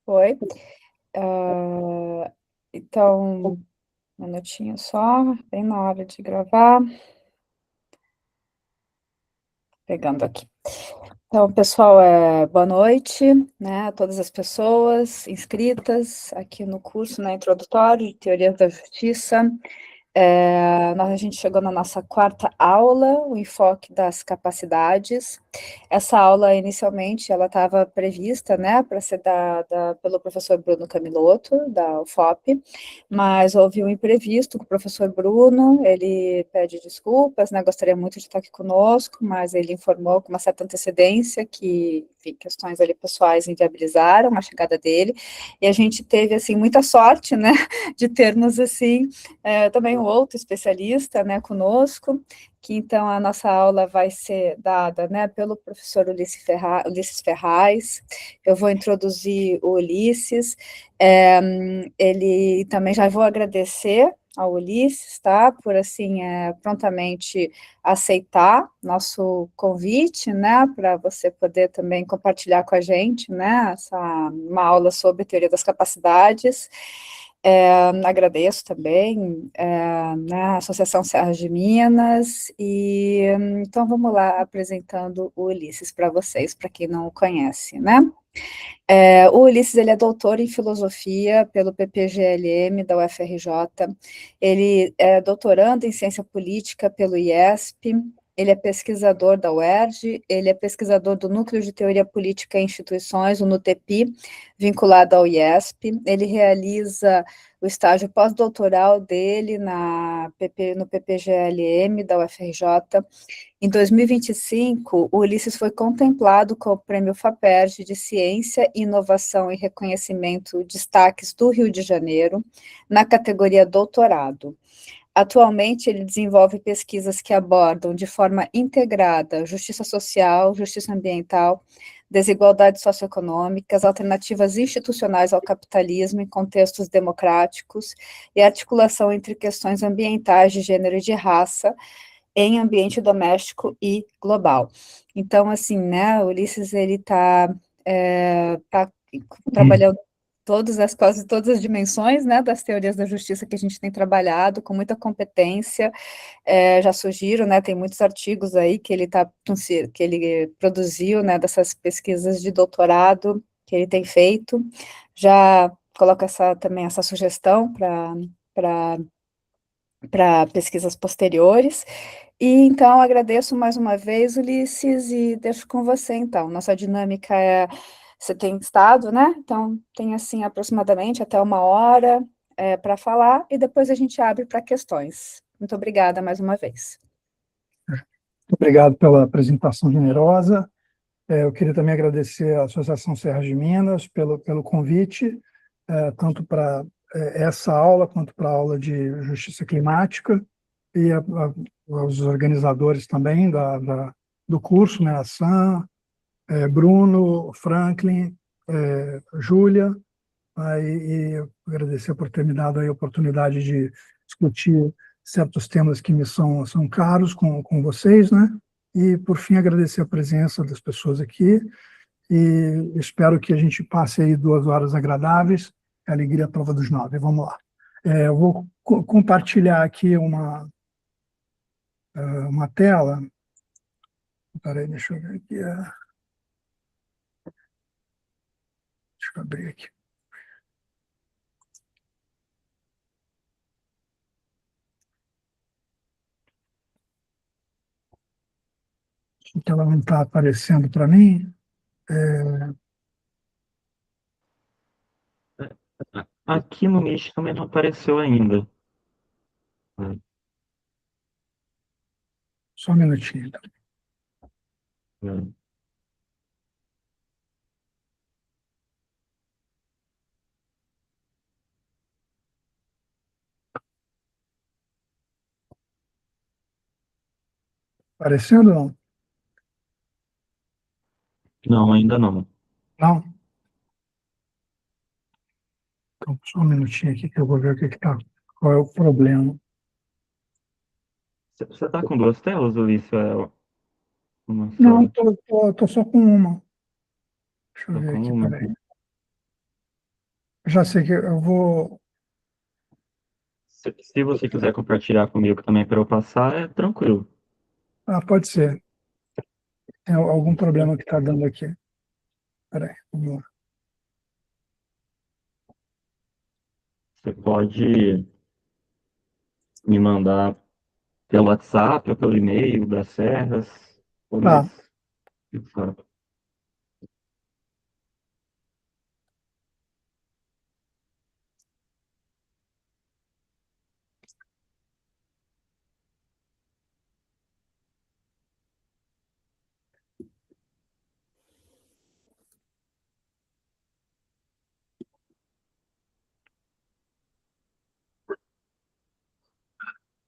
Oi. Então, um minutinho só, bem na hora de gravar, pegando aqui. Então, pessoal, boa noite, né, a todas as pessoas inscritas aqui no curso, né, introdutório de Teoria da Justiça. A gente chegou na nossa quarta aula, o enfoque das capacidades. Essa aula, inicialmente, ela estava prevista, né, para ser dada pelo professor Bruno Camilotto, da UFOP, mas houve um imprevisto com o professor Bruno, ele pede desculpas, né, gostaria muito de estar aqui conosco, mas ele informou com uma certa antecedência que, enfim, questões ali pessoais inviabilizaram a chegada dele, e a gente teve, assim, muita sorte, né, de termos, assim, também um outro especialista, né, conosco, que então a nossa aula vai ser dada, né, pelo professor Ulisses Ferraz. Eu vou introduzir o Ulisses, ele também já vou agradecer ao Ulisses, tá, por assim, prontamente aceitar nosso convite, né, para você poder também compartilhar com a gente, né, uma aula sobre teoria das capacidades. Agradeço também, né, a Associação Serra de Minas, e então vamos lá apresentando o Ulisses para vocês, para quem não o conhece, né? O Ulisses, ele é doutor em filosofia pelo PPGLM da UFRJ, ele é doutorando em ciência política pelo IESP, ele é pesquisador da UERJ, ele é pesquisador do Núcleo de Teoria Política e Instituições, o NUTEPI, vinculado ao IESP, ele realiza o estágio pós-doutoral dele no PPGLM da UFRJ. Em 2025, o Ulisses foi contemplado com o Prêmio FAPERJ de Ciência, Inovação e Reconhecimento Destaques do Rio de Janeiro, na categoria doutorado. Atualmente, ele desenvolve pesquisas que abordam de forma integrada justiça social, justiça ambiental, desigualdades socioeconômicas, alternativas institucionais ao capitalismo em contextos democráticos e articulação entre questões ambientais de gênero e de raça, em ambiente doméstico e global. Então, assim, né, o Ulisses, ele tá trabalhando quase todas as dimensões, né, das teorias da justiça que a gente tem trabalhado, com muita competência, já surgiram, né, tem muitos artigos aí que ele produziu, né, dessas pesquisas de doutorado que ele tem feito, já coloco também essa sugestão para pesquisas posteriores. E então agradeço mais uma vez, Ulisses, e deixo com você então. Nossa dinâmica você tem estado, né? Então tem assim aproximadamente até uma hora para falar e depois a gente abre para questões. Muito obrigada mais uma vez. Obrigado pela apresentação generosa. Eu queria também agradecer à Associação Serra de Minas pelo convite, tanto para essa aula quanto para a aula de Justiça Climática, e aos organizadores também do curso, né, a Sam, Bruno, Franklin, Júlia, e agradecer por ter me dado aí a oportunidade de discutir certos temas que me são caros com vocês, né? E, por fim, agradecer a presença das pessoas aqui e espero que a gente passe aí 2 horas agradáveis, a alegria à prova dos 9. Vamos lá. Eu vou compartilhar aqui uma tela. Peraí, deixa eu ver aqui. Deixa eu abrir aqui. Então, ela não está aparecendo para mim. Aqui no Meet também não apareceu ainda. Só um minutinho. É. Aparecendo ou não? Não, ainda não. Não? Então, só um minutinho aqui que eu vou ver qual é o problema. Você está com 2 telas, Ulisses? Ou é uma Não, só? estou só com uma. Deixa eu Tô ver com aqui, uma. peraí. Já sei que eu vou... Se você quiser compartilhar comigo também para eu passar, é tranquilo. Pode ser. Tem algum problema que está dando aqui. Espera aí, vamos lá. Você pode me mandar pelo WhatsApp ou pelo e-mail das Serras, ou Tá, mais.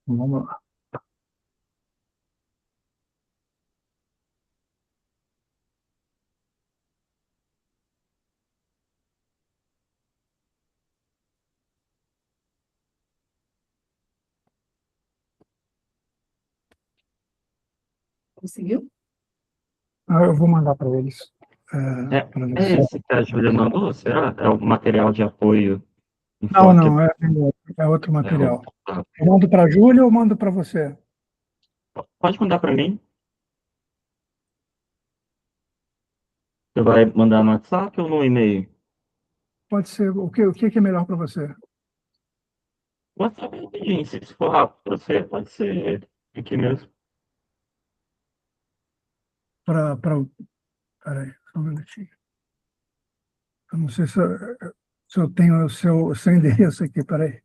vamos lá. Conseguiu? Eu vou mandar para eles. É, Para é você. esse que a Júlia mandou? Será? É o material de apoio Não, Enfoque. não, é outro É, material. tá. Eu mando para a Júlia ou mando para você? Pode mandar para mim. Você vai mandar no WhatsApp ou no e-mail? Pode ser. O que é melhor para você? WhatsApp é rapidinho. Se for rápido para você, pode ser aqui mesmo. Para. Peraí, só um minutinho. Eu não sei se eu tenho o seu endereço aqui, peraí.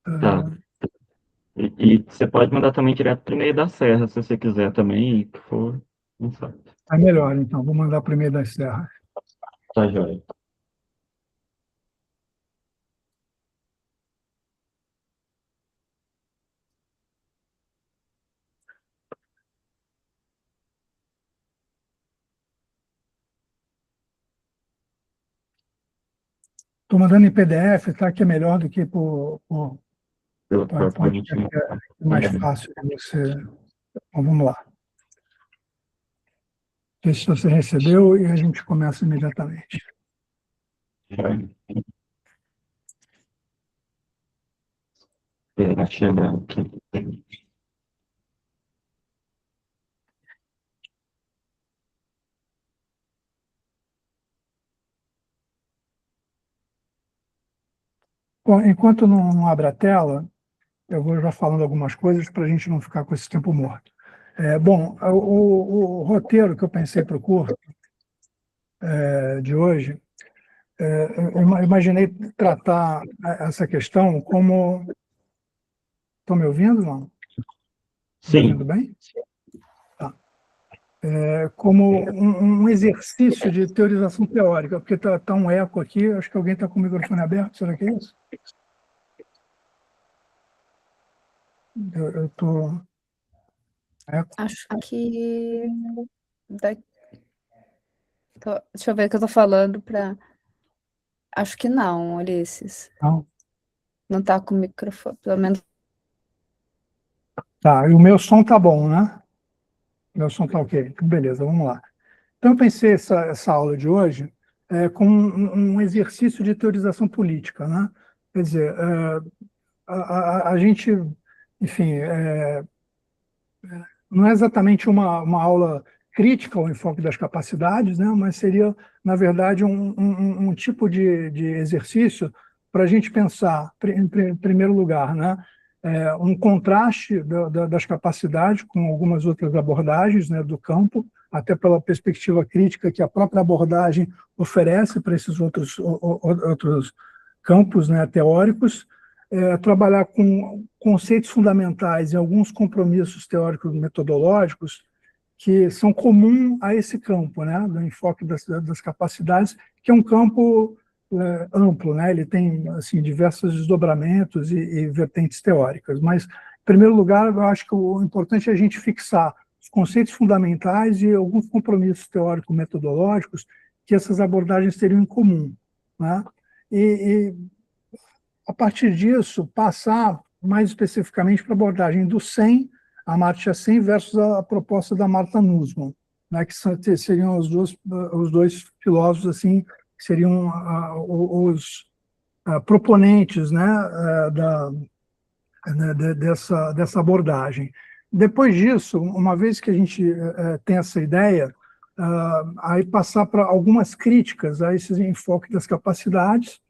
Tá. E você pode mandar também direto pro e-mail da Serra, se você quiser também, que for. Não sabe. É melhor, então. Vou mandar para o e-mail das Serras. Tá, joia. Estou mandando em PDF, tá? Que é melhor do que por Pelo PowerPoint, PowerPoint, que né? é mais fácil de você. Então, vamos lá. Ver se você recebeu e a gente começa imediatamente. Joia. Esperar chegar aqui. Bom, enquanto não abre a tela, eu vou já falando algumas coisas para a gente não ficar com esse tempo morto. Bom, o roteiro que eu pensei para o curso de hoje, eu imaginei tratar essa questão como... Estão me ouvindo, não? Estão me ouvindo Sim, bem? Tá. Como um exercício de teorização teórica, porque está um eco aqui, acho que alguém está com o microfone aberto, será que é isso? Eu estou... Acho que. da- Deixa eu ver o que eu tô falando para. Acho que não, Ulisses. Não? Não tá com o microfone, pelo menos. Tá, e o meu som tá bom, né? Meu som tá ok. Então, beleza, vamos lá. Então, eu pensei essa aula de hoje como um exercício de teorização política, né? Quer dizer, a gente, enfim, não é exatamente uma aula crítica ao enfoque das capacidades, né? Mas seria, na verdade, um tipo de exercício para a gente pensar, em primeiro lugar, né? Um contraste das capacidades com algumas outras abordagens, né, do campo, até pela perspectiva crítica que a própria abordagem oferece para esses outros campos, né, teóricos, trabalhar com conceitos fundamentais e alguns compromissos teóricos metodológicos que são comuns a esse campo, né, do enfoque das capacidades, que é um campo amplo, né, ele tem assim diversos desdobramentos e vertentes teóricas, mas, em primeiro lugar, eu acho que o importante é a gente fixar os conceitos fundamentais e alguns compromissos teórico-metodológicos que essas abordagens teriam em comum, né, e a partir disso, passar mais especificamente para a abordagem do Sen, a Amartya Sen versus a proposta da Martha Nussbaum, né, que seriam os dois filósofos assim que seriam os proponentes, né, dessa abordagem. Depois disso, uma vez que a gente tem essa ideia, aí passar para algumas críticas a esse enfoque das capacidades,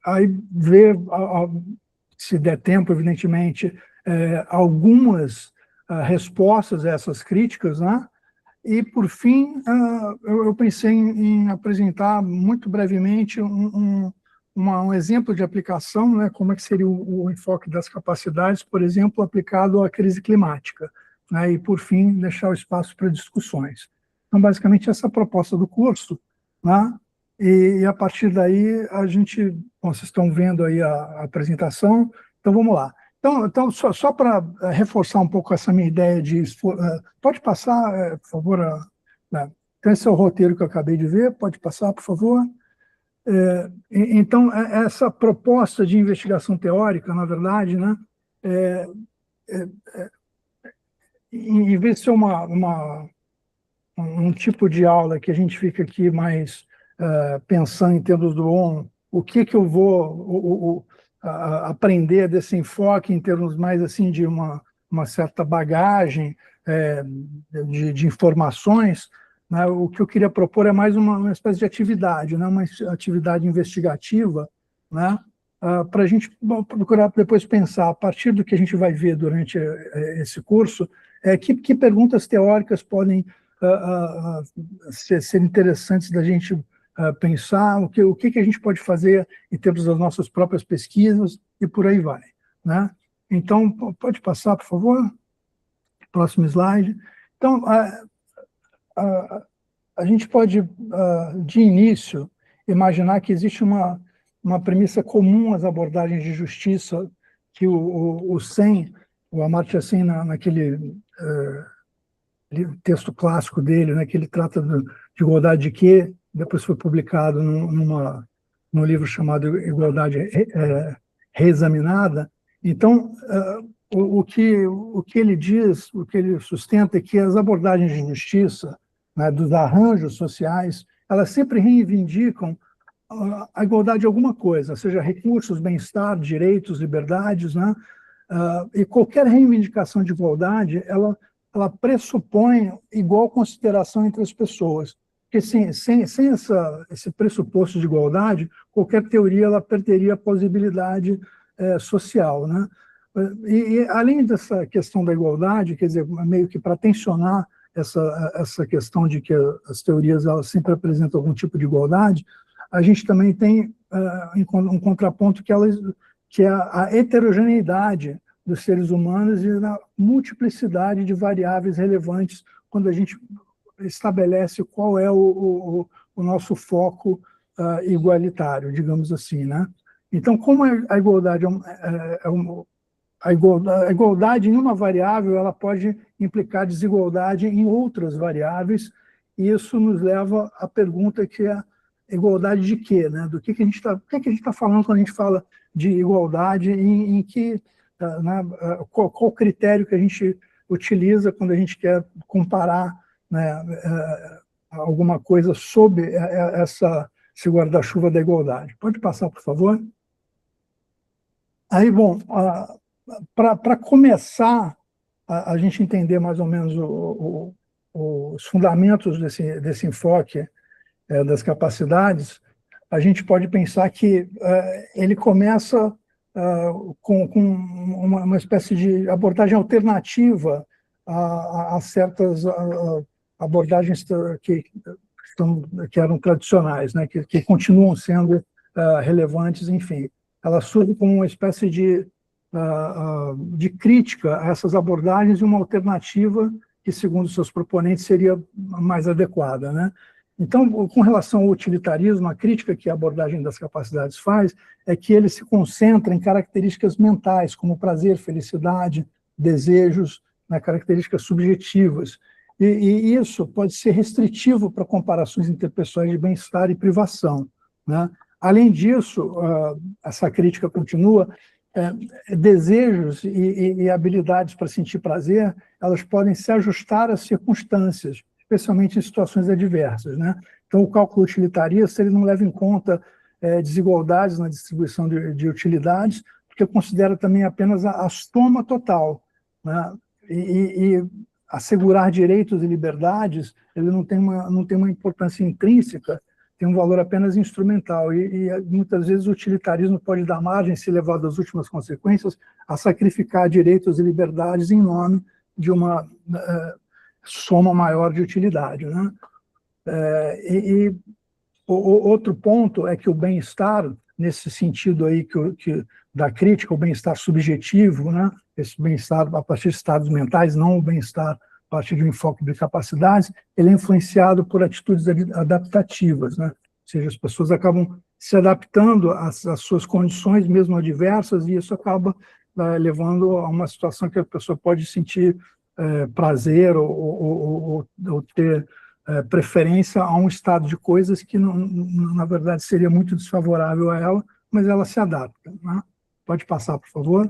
aí ver, se der tempo, evidentemente, algumas respostas a essas críticas, né? E, por fim, eu pensei em apresentar muito brevemente um exemplo de aplicação, né, como é que seria o enfoque das capacidades, por exemplo, aplicado à crise climática, né, e, por fim, deixar o espaço para discussões. Então, basicamente, essa é a proposta do curso, né, e a partir daí, bom, vocês estão vendo aí a apresentação, então vamos lá. Então só para reforçar um pouco essa minha ideia pode passar, por favor, né? Então, esse é o roteiro que eu acabei de ver, pode passar, por favor. Então, essa proposta de investigação teórica, na verdade, né, em vez de ser um tipo de aula que a gente fica aqui mais pensando em termos o que eu vou aprender desse enfoque em termos mais assim de uma certa bagagem de informações, né? O que eu queria propor é mais uma espécie de atividade, né? Uma atividade investigativa, né? Para a gente procurar depois pensar, a partir do que a gente vai ver durante esse curso, que perguntas teóricas podem ser interessantes da gente pensar, o que a gente pode fazer em termos das nossas próprias pesquisas e por aí vai, né? Então, pode passar, por favor? Próximo slide. Então, a gente pode, de início, imaginar que existe uma premissa comum às abordagens de justiça que o Sen, o Amartya Sen, naquele texto clássico dele, né, que ele trata de igualdade de quê? Depois foi publicado num livro chamado Igualdade Reexaminada. Então, o que ele diz, o que ele sustenta é que as abordagens de justiça, né, dos arranjos sociais, elas sempre reivindicam a igualdade de alguma coisa, seja recursos, bem-estar, direitos, liberdades, né? E qualquer reivindicação de igualdade, ela pressupõe igual consideração entre as pessoas. Porque sem esse pressuposto de igualdade, qualquer teoria ela perderia a plausibilidade social, né? E além dessa questão da igualdade, quer dizer, meio que para tensionar essa questão de que as teorias elas sempre apresentam algum tipo de igualdade, a gente também tem um contraponto que é a heterogeneidade dos seres humanos e na multiplicidade de variáveis relevantes quando a gente estabelece qual é o nosso foco igualitário, digamos assim, né? Então, como a igualdade a igualdade em uma variável, ela pode implicar desigualdade em outras variáveis, e isso nos leva à pergunta que é igualdade de quê, né? Do que a gente está falando quando a gente fala de igualdade, em que, né, qual critério que a gente utiliza quando a gente quer comparar, né, alguma coisa sob esse guarda-chuva da igualdade. Pode passar, por favor? Aí, bom, para começar a gente entender mais ou menos os fundamentos desse enfoque das capacidades, a gente pode pensar que ele começa com uma espécie de abordagem alternativa a certas abordagens que eram tradicionais, né, que continuam sendo relevantes, enfim. Ela surge como uma espécie de crítica a essas abordagens e uma alternativa que, segundo seus proponentes, seria mais adequada, né? Então, com relação ao utilitarismo, a crítica que a abordagem das capacidades faz é que ele se concentra em características mentais, como prazer, felicidade, desejos, né, características subjetivas. E isso pode ser restritivo para comparações interpessoais de bem-estar e privação, né? Além disso, essa crítica continua, desejos e habilidades para sentir prazer, elas podem se ajustar às circunstâncias, especialmente em situações adversas, né? Então, o cálculo utilitarista ele não leva em conta desigualdades na distribuição de utilidades, porque considera também apenas a soma total, né? E assegurar direitos e liberdades, ele não tem uma importância intrínseca, tem um valor apenas instrumental, e muitas vezes o utilitarismo pode dar margem, se levado às últimas consequências, a sacrificar direitos e liberdades em nome de uma soma maior de utilidade, né? Outro ponto é que o bem-estar, nesse sentido aí da crítica, o bem-estar subjetivo, né? Esse bem-estar a partir de estados mentais, não o bem-estar a partir de um enfoque de capacidades, ele é influenciado por atitudes adaptativas, né? Ou seja, as pessoas acabam se adaptando às suas condições, mesmo adversas, e isso acaba levando a uma situação que a pessoa pode sentir prazer ou ter preferência a um estado de coisas que, na verdade, seria muito desfavorável a ela, mas ela se adapta, né? Pode passar, por favor.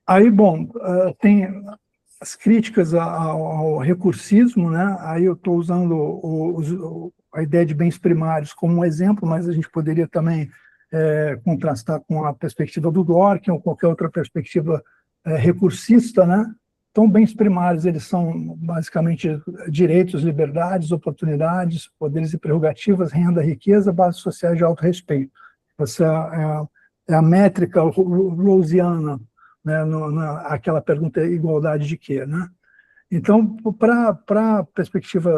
Aí, bom, tem as críticas ao recursismo, né? Aí eu estou usando a ideia de bens primários como um exemplo, mas a gente poderia também contrastar com a perspectiva do Dworkin ou qualquer outra perspectiva recursista, né? Então, bens primários, eles são basicamente direitos, liberdades, oportunidades, poderes e prerrogativas, renda, riqueza, bases sociais de autorrespeito. Essa é a métrica rawlsiana, né, aquela pergunta, igualdade de quê, né? Então, para a perspectiva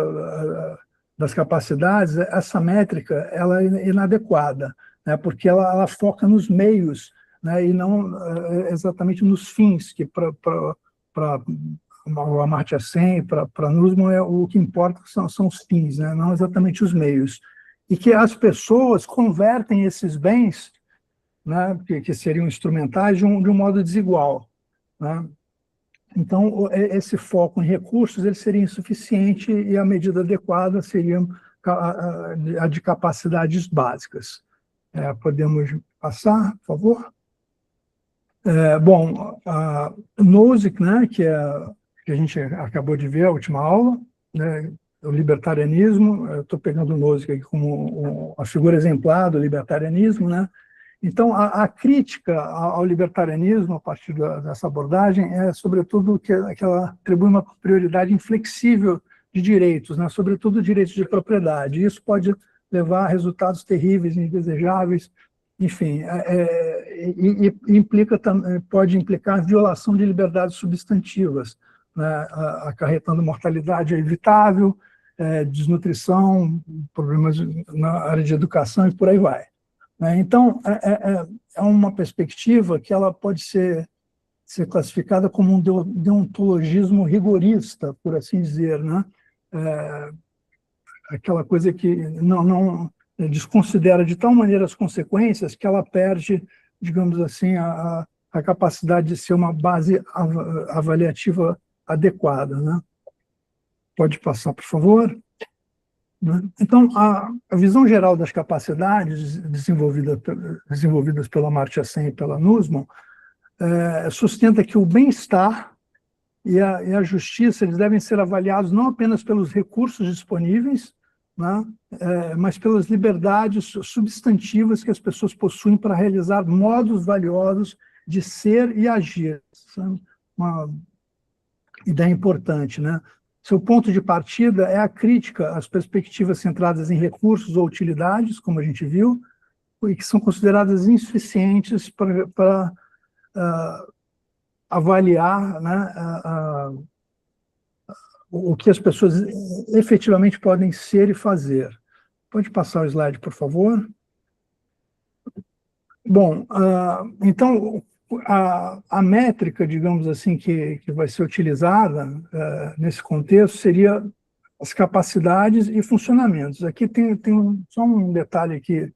das capacidades, essa métrica ela é inadequada, né, porque ela foca nos meios, né, e não exatamente nos fins, que para o Amartya Sen, para Nussbaum, o que importa são os fins, né, não exatamente os meios. E que as pessoas convertem esses bens, né, que seriam instrumentais, de um modo desigual, né? Então, esse foco em recursos ele seria insuficiente e a medida adequada seria a de capacidades básicas. Podemos passar, por favor? Bom, Nozick, né, que a gente acabou de ver a última aula, né, o libertarianismo, eu estou pegando o Nozick aqui como a figura exemplar do libertarianismo, né? Então, a crítica ao libertarianismo, a partir dessa abordagem, é, sobretudo, que ela atribui uma prioridade inflexível de direitos, né? Sobretudo direitos de propriedade. Isso pode levar a resultados terríveis, indesejáveis, enfim, pode implicar violação de liberdades substantivas, né? Acarretando mortalidade evitável, desnutrição, problemas na área de educação e por aí vai. Então, é uma perspectiva que ela pode ser classificada como um deontologismo rigorista, por assim dizer, né? Aquela coisa que não desconsidera de tal maneira as consequências que ela perde, digamos assim, a capacidade de ser uma base avaliativa adequada, né? Pode passar, por favor. Então, a visão geral das capacidades desenvolvidas pela Amartya Sen e pela Nussbaum sustenta que o bem-estar e a justiça eles devem ser avaliados não apenas pelos recursos disponíveis, né, mas pelas liberdades substantivas que as pessoas possuem para realizar modos valiosos de ser e agir. Isso é uma ideia importante, né? Seu ponto de partida é a crítica às perspectivas centradas em recursos ou utilidades, como a gente viu, e que são consideradas insuficientes para avaliar, né, o que as pessoas efetivamente podem ser e fazer. Pode passar o slide, por favor? Bom, então, a métrica, digamos assim, que vai ser utilizada nesse contexto seria as capacidades e funcionamentos. Aqui tem só um detalhe que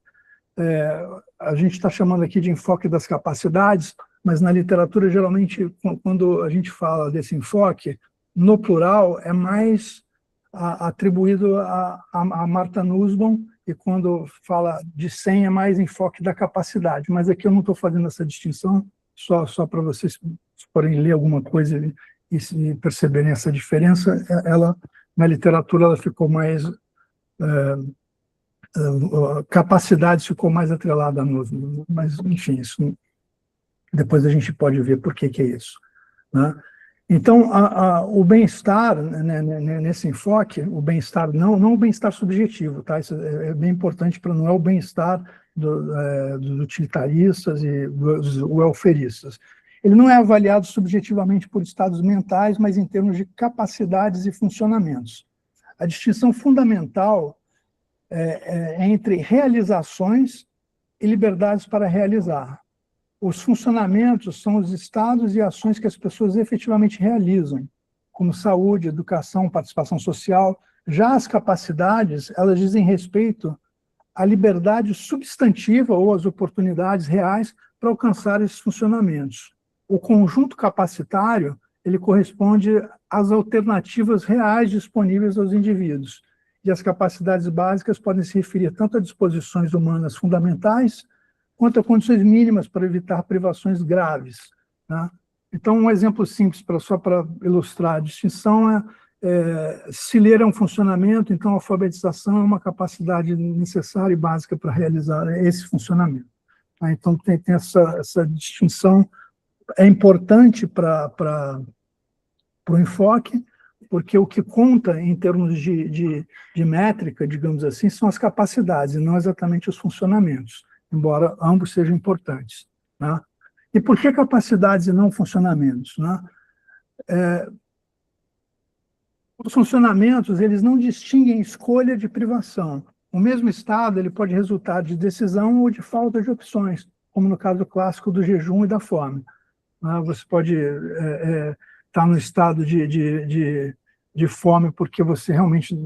a gente está chamando aqui de enfoque das capacidades, mas na literatura, geralmente, quando a gente fala desse enfoque, no plural, é mais atribuído a Martha Nussbaum, e quando fala de Sen é mais enfoque da capacidade. Mas aqui eu não estou fazendo essa distinção, só para vocês, se forem ler alguma coisa e perceberem essa diferença, ela na literatura ela ficou mais... capacidade ficou mais atrelada a nós, mas, enfim, isso depois a gente pode ver por que é isso, né? Então, o bem-estar, né, nesse enfoque, o bem-estar, não o bem-estar subjetivo, tá? Isso é bem importante, para não é o bem-estar dos utilitaristas e dos welfaristas. Ele não é avaliado subjetivamente por estados mentais, mas em termos de capacidades e funcionamentos. A distinção fundamental é entre realizações e liberdades para realizar. Os funcionamentos são os estados e ações que as pessoas efetivamente realizam, como saúde, educação, participação social. Já as capacidades, elas dizem respeito à liberdade substantiva ou às oportunidades reais para alcançar esses funcionamentos. O conjunto capacitário, ele corresponde às alternativas reais disponíveis aos indivíduos. E as capacidades básicas podem se referir tanto a disposições humanas fundamentais, quanto a condições mínimas para evitar privações graves, né? Então, um exemplo simples, só para ilustrar a distinção, se ler é um funcionamento, então a alfabetização é uma capacidade necessária e básica para realizar esse funcionamento, tá? Então, tem essa distinção, é importante para o enfoque, porque o que conta em termos de métrica, digamos assim, são as capacidades, e não exatamente os funcionamentos, embora ambos sejam importantes, né? E por que capacidades e não funcionamentos, né? Os funcionamentos, eles não distinguem escolha de privação. O mesmo estado, ele pode resultar de decisão ou de falta de opções, como no caso clássico do jejum e da fome, né? Você pode estar no estado de fome porque você realmente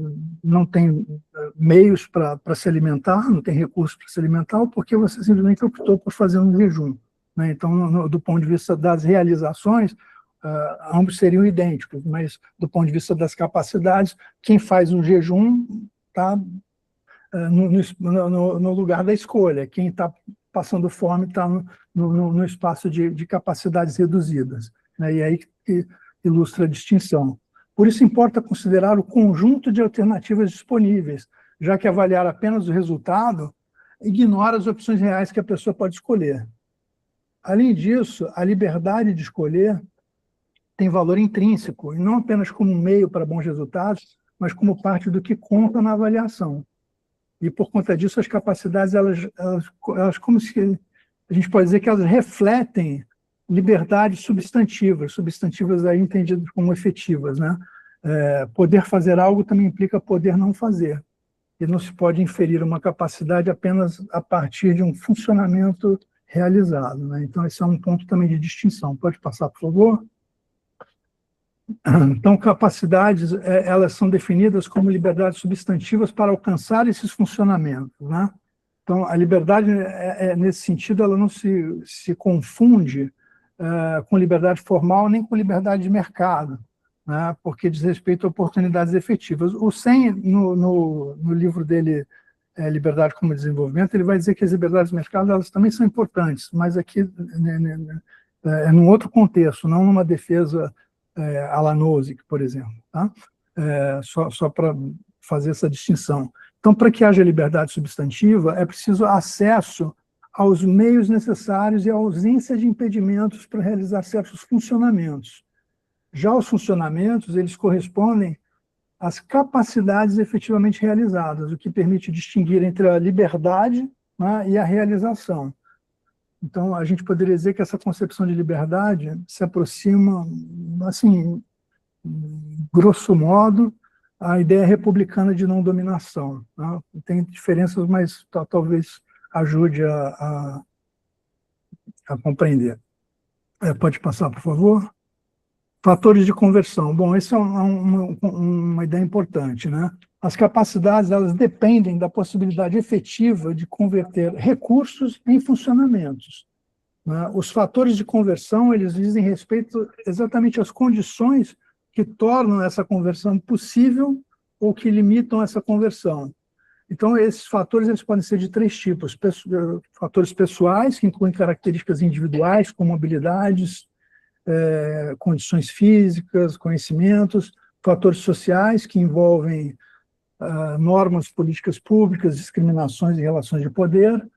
não tem meios para se alimentar, não tem recursos para se alimentar, ou porque você simplesmente optou por fazer um jejum, né? Então, do ponto de vista das realizações, ambos seriam idênticos, mas do ponto de vista das capacidades, quem faz um jejum está no lugar da escolha, quem está passando fome está no espaço de capacidades reduzidas, né? E aí que ilustra a distinção. Por isso, importa considerar o conjunto de alternativas disponíveis, já que avaliar apenas o resultado ignora as opções reais que a pessoa pode escolher. Além disso, a liberdade de escolher tem valor intrínseco, e não apenas como meio para bons resultados, mas como parte do que conta na avaliação. E, por conta disso, as capacidades, elas como se... A gente pode dizer que elas refletem liberdades substantivas aí entendidas como efetivas, né? Poder fazer algo também implica poder não fazer. E não se pode inferir uma capacidade apenas a partir de um funcionamento realizado, né? Então, esse é um ponto também de distinção. Pode passar, por favor? Então, capacidades, elas são definidas como liberdades substantivas para alcançar esses funcionamentos, né? Então, a liberdade, nesse sentido, ela não se confunde com liberdade formal nem com liberdade de mercado, né? Porque diz respeito a oportunidades efetivas. O Sen, no livro dele, Liberdade como Desenvolvimento, ele vai dizer que as liberdades de mercado elas também são importantes, mas aqui é num outro contexto, não numa defesa à la Nozick, por exemplo, tá? Só para fazer essa distinção. Então, para que haja liberdade substantiva, é preciso acesso aos meios necessários e a ausência de impedimentos para realizar certos funcionamentos. Já os funcionamentos, eles correspondem às capacidades efetivamente realizadas, o que permite distinguir entre a liberdade, né, e a realização. Então, a gente poderia dizer que essa concepção de liberdade se aproxima, assim, grosso modo, à ideia republicana de não dominação, né? Tem diferenças, mas talvez ajude a compreender. Pode passar, por favor? Fatores de conversão. Bom, essa é uma ideia importante, né? As capacidades, elas dependem da possibilidade efetiva de converter recursos em funcionamentos, né? Os fatores de conversão, eles dizem respeito exatamente às condições que tornam essa conversão possível ou que limitam essa conversão. Então, esses fatores eles podem ser de três tipos. Fatores pessoais, que incluem características individuais, como habilidades, condições físicas, conhecimentos. fatores sociais que envolvem normas, políticas públicas, discriminações e relações de poder,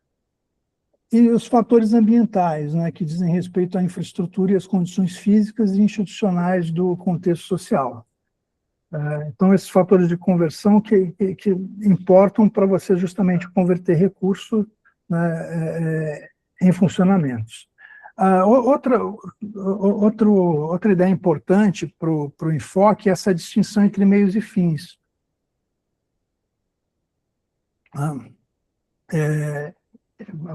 e os fatores ambientais, né, que dizem respeito à infraestrutura e às condições físicas e institucionais do contexto social. Então, esses fatores de conversão que importam para você justamente converter recurso, né, em funcionamentos. Outra ideia importante para o enfoque é essa distinção entre meios e fins.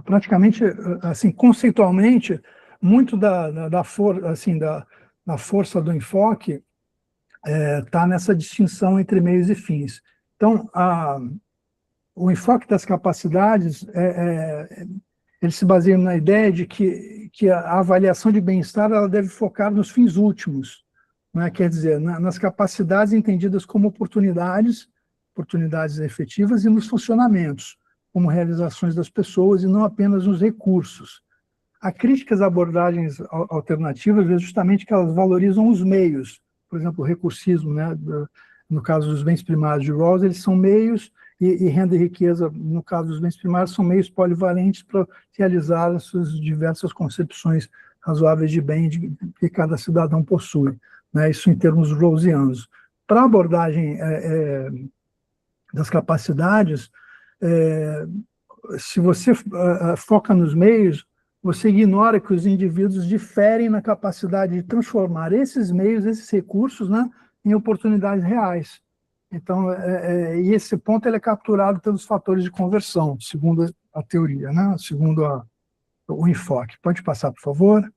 Praticamente, assim, conceitualmente, muito da força do enfoque está nessa distinção entre meios e fins. Então, o enfoque das capacidades, ele se baseia na ideia de que a avaliação de bem-estar ela deve focar nos fins últimos, né? Quer dizer, nas capacidades entendidas como oportunidades efetivas, e nos funcionamentos, como realizações das pessoas, e não apenas nos recursos. Há críticas a abordagens alternativas é justamente que elas valorizam os meios. Por exemplo, o recursismo, né, no caso dos bens primários de Rawls, eles são meios, e renda e riqueza, no caso dos bens primários, são meios polivalentes para realizar as suas diversas concepções razoáveis de bem que cada cidadão possui, né, isso em termos rawlsianos. Para a abordagem das capacidades, se você foca nos meios, você ignora que os indivíduos diferem na capacidade de transformar esses meios, esses recursos, né, em oportunidades reais. Então, e esse ponto ele é capturado pelos fatores de conversão, segundo a teoria, né, segundo o enfoque. Pode passar, por favor.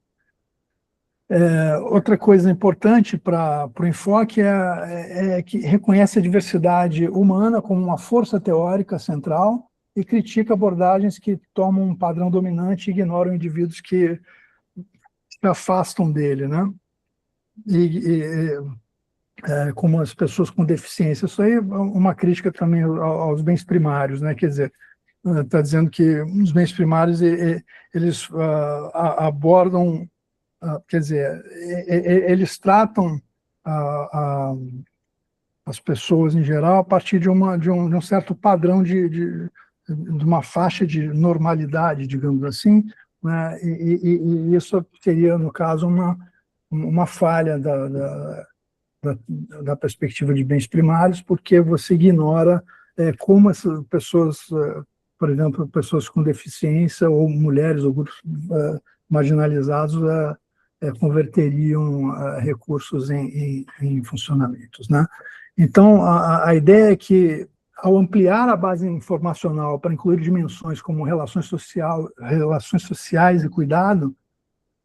Outra coisa importante para o enfoque é que reconhece a diversidade humana como uma força teórica central e critica abordagens que tomam um padrão dominante e ignoram indivíduos que se afastam dele, né? Como as pessoas com deficiência. Isso aí é uma crítica também aos bens primários, né? Quer dizer, está dizendo que os bens primários eles abordam, quer dizer, eles tratam as pessoas em geral a partir de um certo padrão de uma faixa de normalidade, digamos assim, né? E isso seria, no caso, uma falha da perspectiva de bens primários, porque você ignora como essas pessoas, por exemplo, pessoas com deficiência ou mulheres ou grupos marginalizados converteriam recursos em funcionamentos, né? Então, a ideia é que, ao ampliar a base informacional para incluir dimensões como relações sociais e cuidado,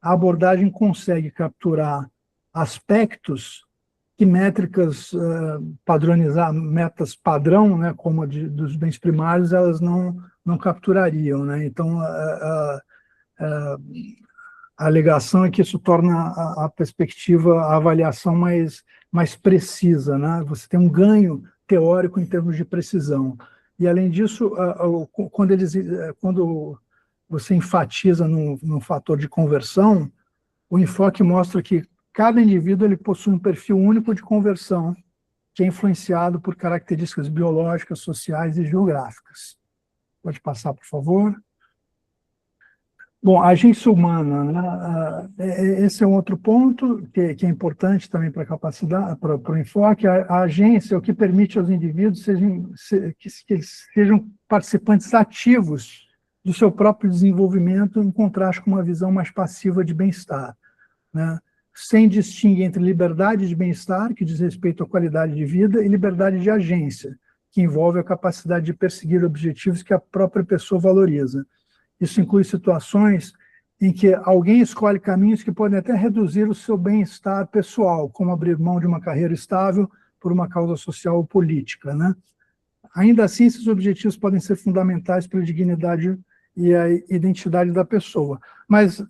a abordagem consegue capturar aspectos que métricas padronizar, metas padrão, né, como dos bens primários, elas não capturariam, né? Então, a alegação é que isso torna a perspectiva, a avaliação mais precisa, né? Você tem um ganho teórico em termos de precisão. E, além disso, quando você enfatiza no fator de conversão, o enfoque mostra que cada indivíduo ele possui um perfil único de conversão, que é influenciado por características biológicas, sociais e geográficas. Pode passar, por favor. Bom, a agência humana, né? Esse é um outro ponto que é importante também para a capacidade, para o enfoque. A agência é o que permite aos indivíduos que eles sejam participantes ativos do seu próprio desenvolvimento, em contraste com uma visão mais passiva de bem-estar, né? Sem distinguir entre liberdade de bem-estar, que diz respeito à qualidade de vida, e liberdade de agência, que envolve a capacidade de perseguir objetivos que a própria pessoa valoriza. Isso inclui situações em que alguém escolhe caminhos que podem até reduzir o seu bem-estar pessoal, como abrir mão de uma carreira estável por uma causa social ou política, né? Ainda assim, esses objetivos podem ser fundamentais para a dignidade e a identidade da pessoa. Mas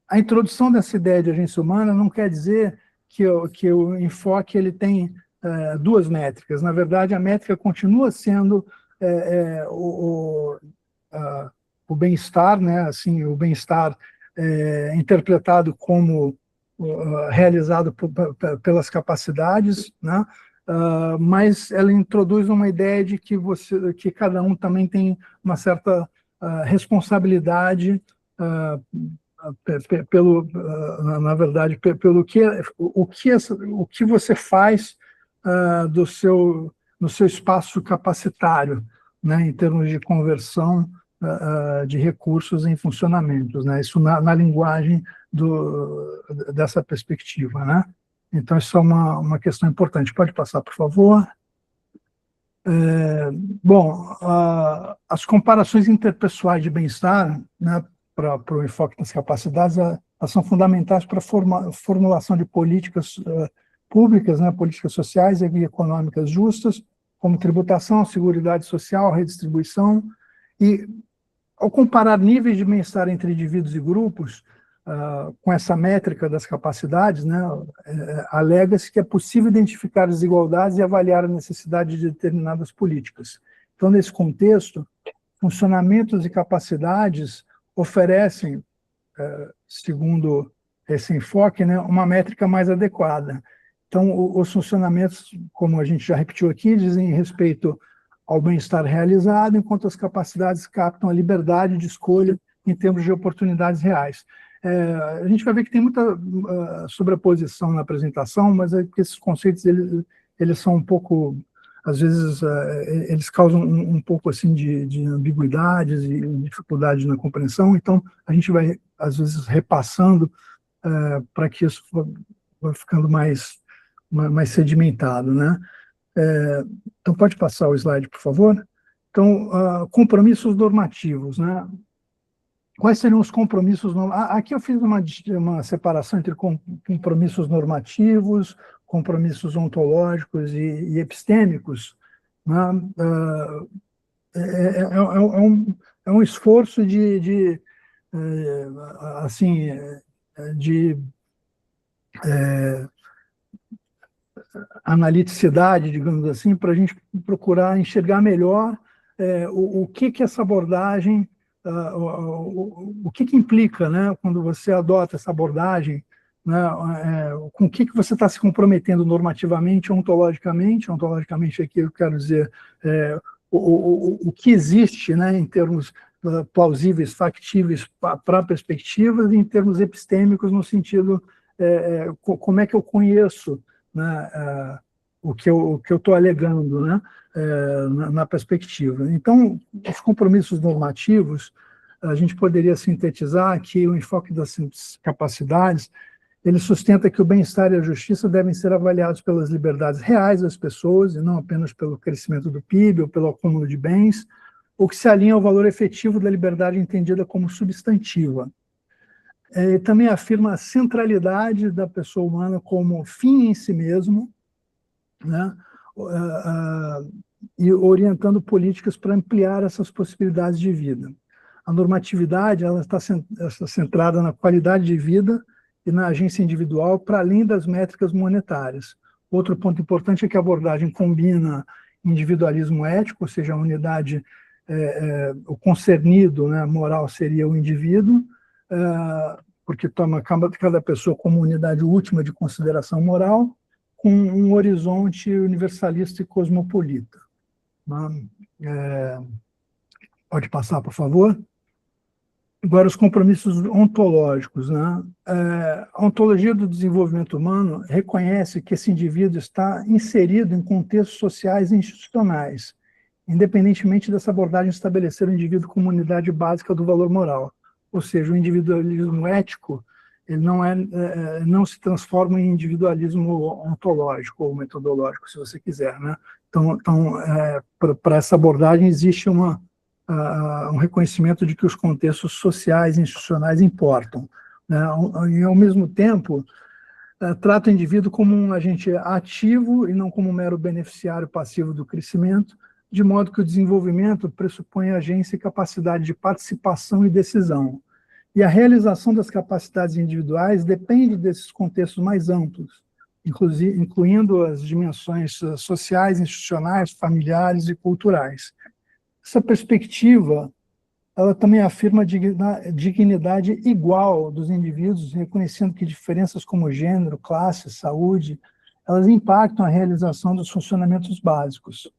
a introdução dessa ideia de agência humana não quer dizer que o enfoque ele tem duas métricas. Na verdade, a métrica continua sendo o bem-estar, né? Assim, o bem-estar interpretado como realizado pelas capacidades, né? mas ela introduz uma ideia de que cada um também tem uma certa responsabilidade na verdade, pelo que o que você faz no seu espaço capacitário, né, em termos de conversão de recursos em funcionamentos, né, isso na linguagem dessa perspectiva, né? Então, isso é uma questão importante. Pode passar, por favor? Bom, as comparações interpessoais de bem-estar, né, para o enfoque das capacidades, elas são fundamentais para a formulação de políticas públicas, né, políticas sociais e econômicas justas, como tributação, seguridade social, redistribuição. E, ao comparar níveis de bem-estar entre indivíduos e grupos, com essa métrica das capacidades, né, alega-se que é possível identificar desigualdades e avaliar a necessidade de determinadas políticas. Então, nesse contexto, funcionamentos e capacidades oferecem, segundo esse enfoque, né, uma métrica mais adequada. Então, os funcionamentos, como a gente já repetiu aqui, dizem respeito ao bem-estar realizado, enquanto as capacidades captam a liberdade de escolha em termos de oportunidades reais. A gente vai ver que tem muita sobreposição na apresentação, mas é que esses conceitos eles são um pouco, às vezes, eles causam um pouco assim de ambiguidades e dificuldades na compreensão, então a gente vai, às vezes, repassando para que isso vá ficando mais sedimentado, né? Então, pode passar o slide, por favor? Então, compromissos normativos, né? Quais seriam os compromissos? Aqui eu fiz uma separação entre compromissos normativos, compromissos ontológicos e epistêmicos, né? É um esforço de analiticidade, digamos assim, para a gente procurar enxergar melhor o que essa abordagem, o que implica, né, quando você adota essa abordagem, né, com o que você está se comprometendo normativamente, ontologicamente aqui eu quero dizer o que existe, né, em termos plausíveis, factíveis para perspectivas, e em termos epistêmicos, no sentido como é que eu conheço, né, o que eu estou alegando, né, na perspectiva. Então, os compromissos normativos, a gente poderia sintetizar que o enfoque das capacidades, ele sustenta que o bem-estar e a justiça devem ser avaliados pelas liberdades reais das pessoas, e não apenas pelo crescimento do PIB ou pelo acúmulo de bens, ou que se alinha ao valor efetivo da liberdade entendida como substantiva. Também afirma a centralidade da pessoa humana como fim em si mesmo, né, e orientando políticas para ampliar essas possibilidades de vida. A normatividade ela está centrada na qualidade de vida e na agência individual, para além das métricas monetárias. Outro ponto importante é que a abordagem combina individualismo ético, ou seja, a unidade, o concernido, né, moral seria o indivíduo, porque toma cada pessoa como unidade última de consideração moral, com um horizonte universalista e cosmopolita. Pode passar, por favor? Agora, os compromissos ontológicos, né? A ontologia do desenvolvimento humano reconhece que esse indivíduo está inserido em contextos sociais e institucionais, independentemente dessa abordagem estabelecer o indivíduo como unidade básica do valor moral. Ou seja, o individualismo ético ele não se transforma em individualismo ontológico ou metodológico, se você quiser, né? Então para essa abordagem existe um reconhecimento de que os contextos sociais e institucionais importam, né? E, ao mesmo tempo, trata o indivíduo como um agente ativo e não como um mero beneficiário passivo do crescimento, de modo que o desenvolvimento pressupõe agência e capacidade de participação e decisão. E a realização das capacidades individuais depende desses contextos mais amplos, incluindo as dimensões sociais, institucionais, familiares e culturais. Essa perspectiva, ela também afirma a dignidade igual dos indivíduos, reconhecendo que diferenças como gênero, classe, saúde, elas impactam a realização dos funcionamentos básicos.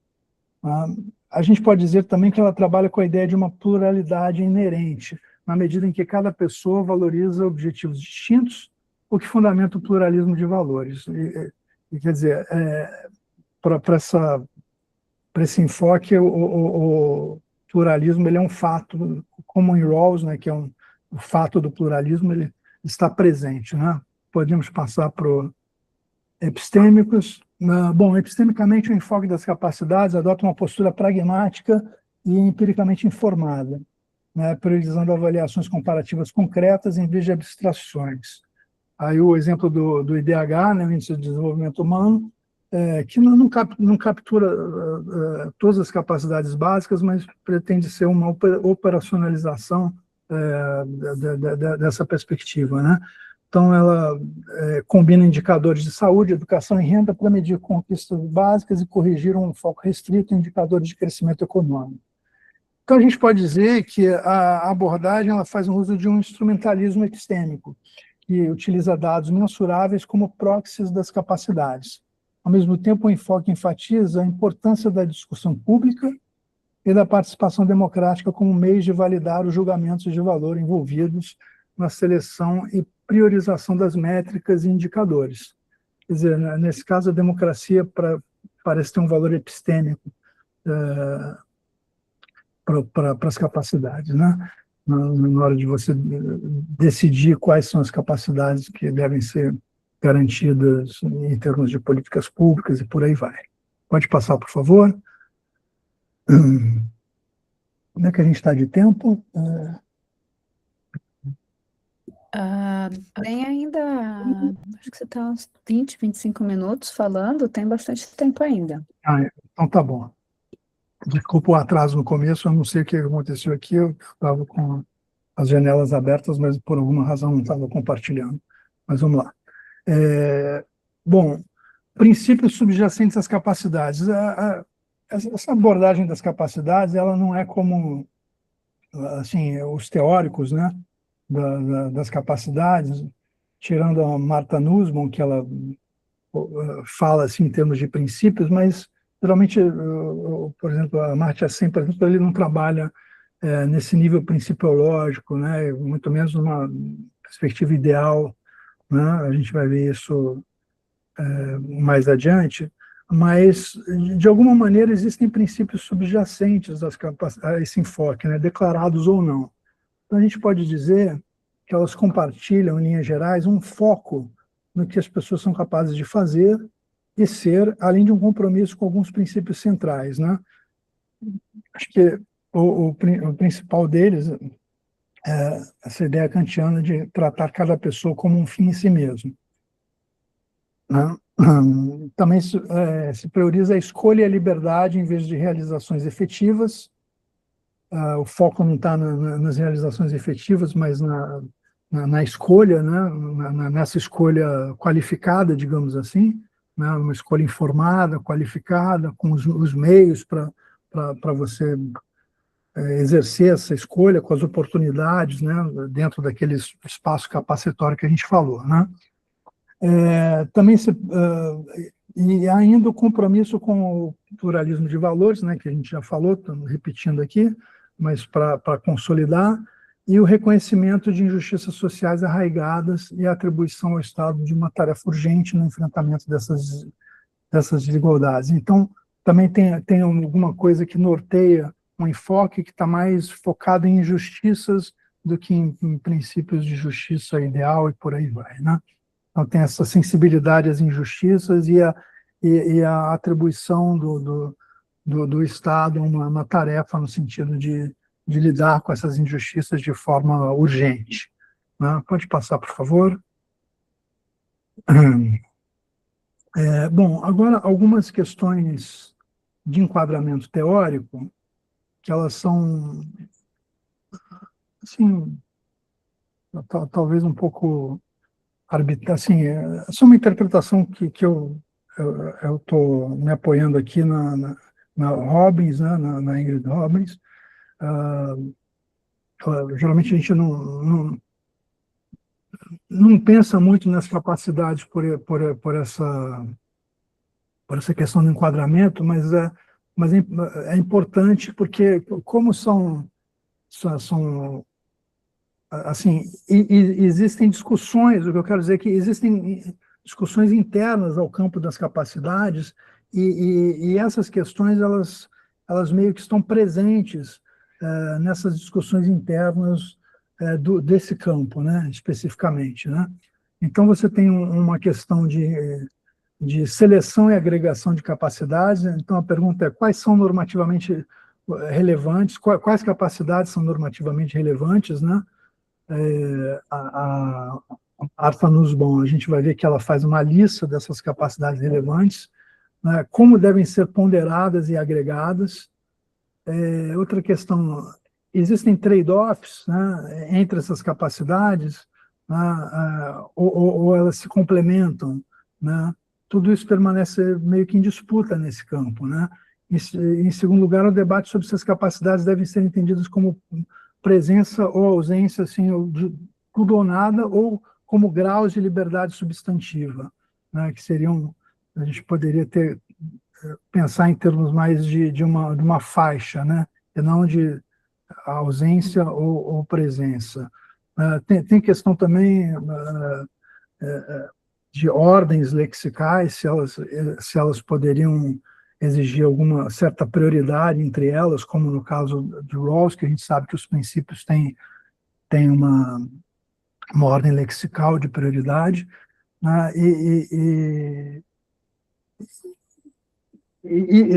A gente pode dizer também que ela trabalha com a ideia de uma pluralidade inerente, na medida em que cada pessoa valoriza objetivos distintos, o que fundamenta o pluralismo de valores. Quer dizer, para esse enfoque, o pluralismo ele é um fato, o common laws, né, que é o fato do pluralismo, ele está presente, né? Podemos passar para o epistêmicos. Bom, epistemicamente, o enfoque das capacidades adota uma postura pragmática e empiricamente informada, né, priorizando avaliações comparativas concretas em vez de abstrações. Aí o exemplo do IDH, né, o Índice de Desenvolvimento Humano, que não captura todas as capacidades básicas, mas pretende ser uma operacionalização dessa perspectiva, né? Então, ela combina indicadores de saúde, educação e renda para medir conquistas básicas e corrigir um foco restrito em indicadores de crescimento econômico. Então, a gente pode dizer que a abordagem ela faz um uso de um instrumentalismo epistêmico, que utiliza dados mensuráveis como proxies das capacidades. Ao mesmo tempo, o enfoque enfatiza a importância da discussão pública e da participação democrática como meios de validar os julgamentos de valor envolvidos na seleção e priorização das métricas e indicadores. Quer dizer, nesse caso, a democracia parece ter um valor epistêmico para as capacidades, né? Na hora de você decidir quais são as capacidades que devem ser garantidas em termos de políticas públicas e por aí vai. Pode passar, por favor. Como é que a gente está de tempo? Tem ainda, acho que você está uns 20, 25 minutos falando, tem bastante tempo ainda. Então tá bom. Desculpa o atraso no começo, eu não sei o que aconteceu aqui, eu estava com as janelas abertas, mas por alguma razão não estava compartilhando. Mas vamos lá. Bom, princípios subjacentes às capacidades. Essa abordagem das capacidades, ela não é como assim, os teóricos, né, das capacidades, tirando a Martha Nussbaum, que ela fala assim, em termos de princípios, mas geralmente, por exemplo, a Amartya Sen, por exemplo, ele não trabalha nesse nível principiológico, né, muito menos numa perspectiva ideal, né, a gente vai ver isso mais adiante, mas, de alguma maneira, existem princípios subjacentes a esse enfoque, né, declarados ou não. Então, a gente pode dizer que elas compartilham, em linhas gerais, um foco no que as pessoas são capazes de fazer e ser, além de um compromisso com alguns princípios centrais, né? Acho que o principal deles é essa ideia kantiana de tratar cada pessoa como um fim em si mesmo, né? Também se prioriza a escolha e a liberdade em vez de realizações efetivas. O foco não está nas realizações efetivas, mas na escolha, né? Nessa escolha qualificada, digamos assim, né? Uma escolha informada, qualificada, com os meios para você exercer essa escolha, com as oportunidades, né? Dentro daquele espaço capacitório que a gente falou, né? Também e ainda o compromisso com o pluralismo de valores, né, que a gente já falou, estamos repetindo aqui, mas para consolidar, e o reconhecimento de injustiças sociais arraigadas e a atribuição ao Estado de uma tarefa urgente no enfrentamento dessas desigualdades. Então, também tem alguma coisa que norteia um enfoque que está mais focado em injustiças do que em princípios de justiça ideal e por aí vai, né? Então, tem essa sensibilidade às injustiças e a atribuição do Estado a uma tarefa no sentido de lidar com essas injustiças de forma urgente, né? Pode passar, por favor. Bom, agora algumas questões de enquadramento teórico, que elas são, assim, talvez um pouco assim, essa é uma interpretação que eu estou me apoiando aqui na Robbins, né, na Ingrid Robbins. Geralmente a gente não pensa muito nas capacidades por essa por essa questão do enquadramento, mas é importante porque, como são assim, existem discussões, o que eu quero dizer é que existem discussões internas ao campo das capacidades, e essas questões, elas meio que estão presentes nessas discussões internas desse campo, né, especificamente, né? Então, você tem uma questão de seleção e agregação de capacidades. Então, a pergunta é: quais são normativamente relevantes, quais capacidades são normativamente relevantes, né? A Arta Nussbaum, a gente vai ver que ela faz uma lista dessas capacidades relevantes, né, como devem ser ponderadas e agregadas. Outra questão: existem trade-offs, né, entre essas capacidades, né, ou elas se complementam, né? Tudo isso permanece meio que em disputa nesse campo, né? Em segundo lugar, o debate sobre se as capacidades devem ser entendidas como presença ou ausência, assim, tudo ou nada, ou como graus de liberdade substantiva, né, que seriam, a gente poderia pensar em termos mais de uma faixa, né, e não de ausência ou presença. Tem questão também de ordens lexicais, se elas poderiam exigir alguma certa prioridade entre elas, como no caso de Rawls, que a gente sabe que os princípios têm uma ordem lexical de prioridade, né?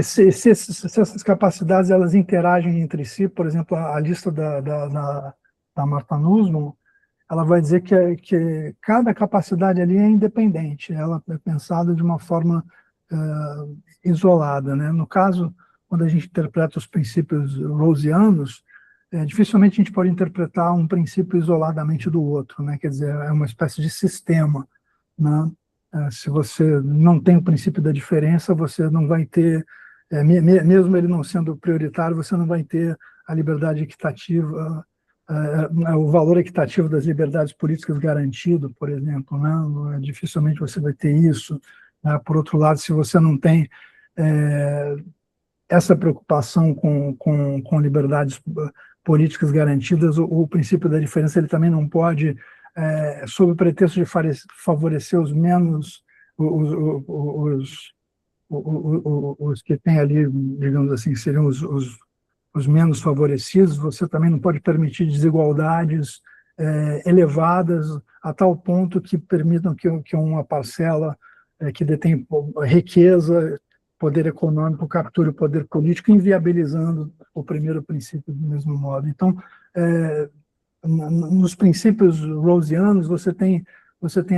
Se essas capacidades elas interagem entre si, por exemplo, a lista da Martha Nussbaum, ela vai dizer que cada capacidade ali é independente, ela é pensada de uma forma isolada, né? No caso, quando a gente interpreta os princípios rawlsianos, dificilmente a gente pode interpretar um princípio isoladamente do outro, né? Quer dizer, é uma espécie de sistema, né? Se você não tem o princípio da diferença, você não vai ter, mesmo ele não sendo prioritário, você não vai ter a liberdade equitativa, o valor equitativo das liberdades políticas garantido, por exemplo, né? Dificilmente você vai ter isso, né? Por outro lado, se você não tem essa preocupação com liberdades políticas garantidas, o princípio da diferença ele também não pode, sob o pretexto de favorecer os menos, os que têm ali, digamos assim, seriam os menos favorecidos, você também não pode permitir desigualdades elevadas a tal ponto que permitam que uma parcela que detém riqueza, poder econômico, capture o poder político, inviabilizando o primeiro princípio do mesmo modo. Então, nos princípios rawlsianos, você tem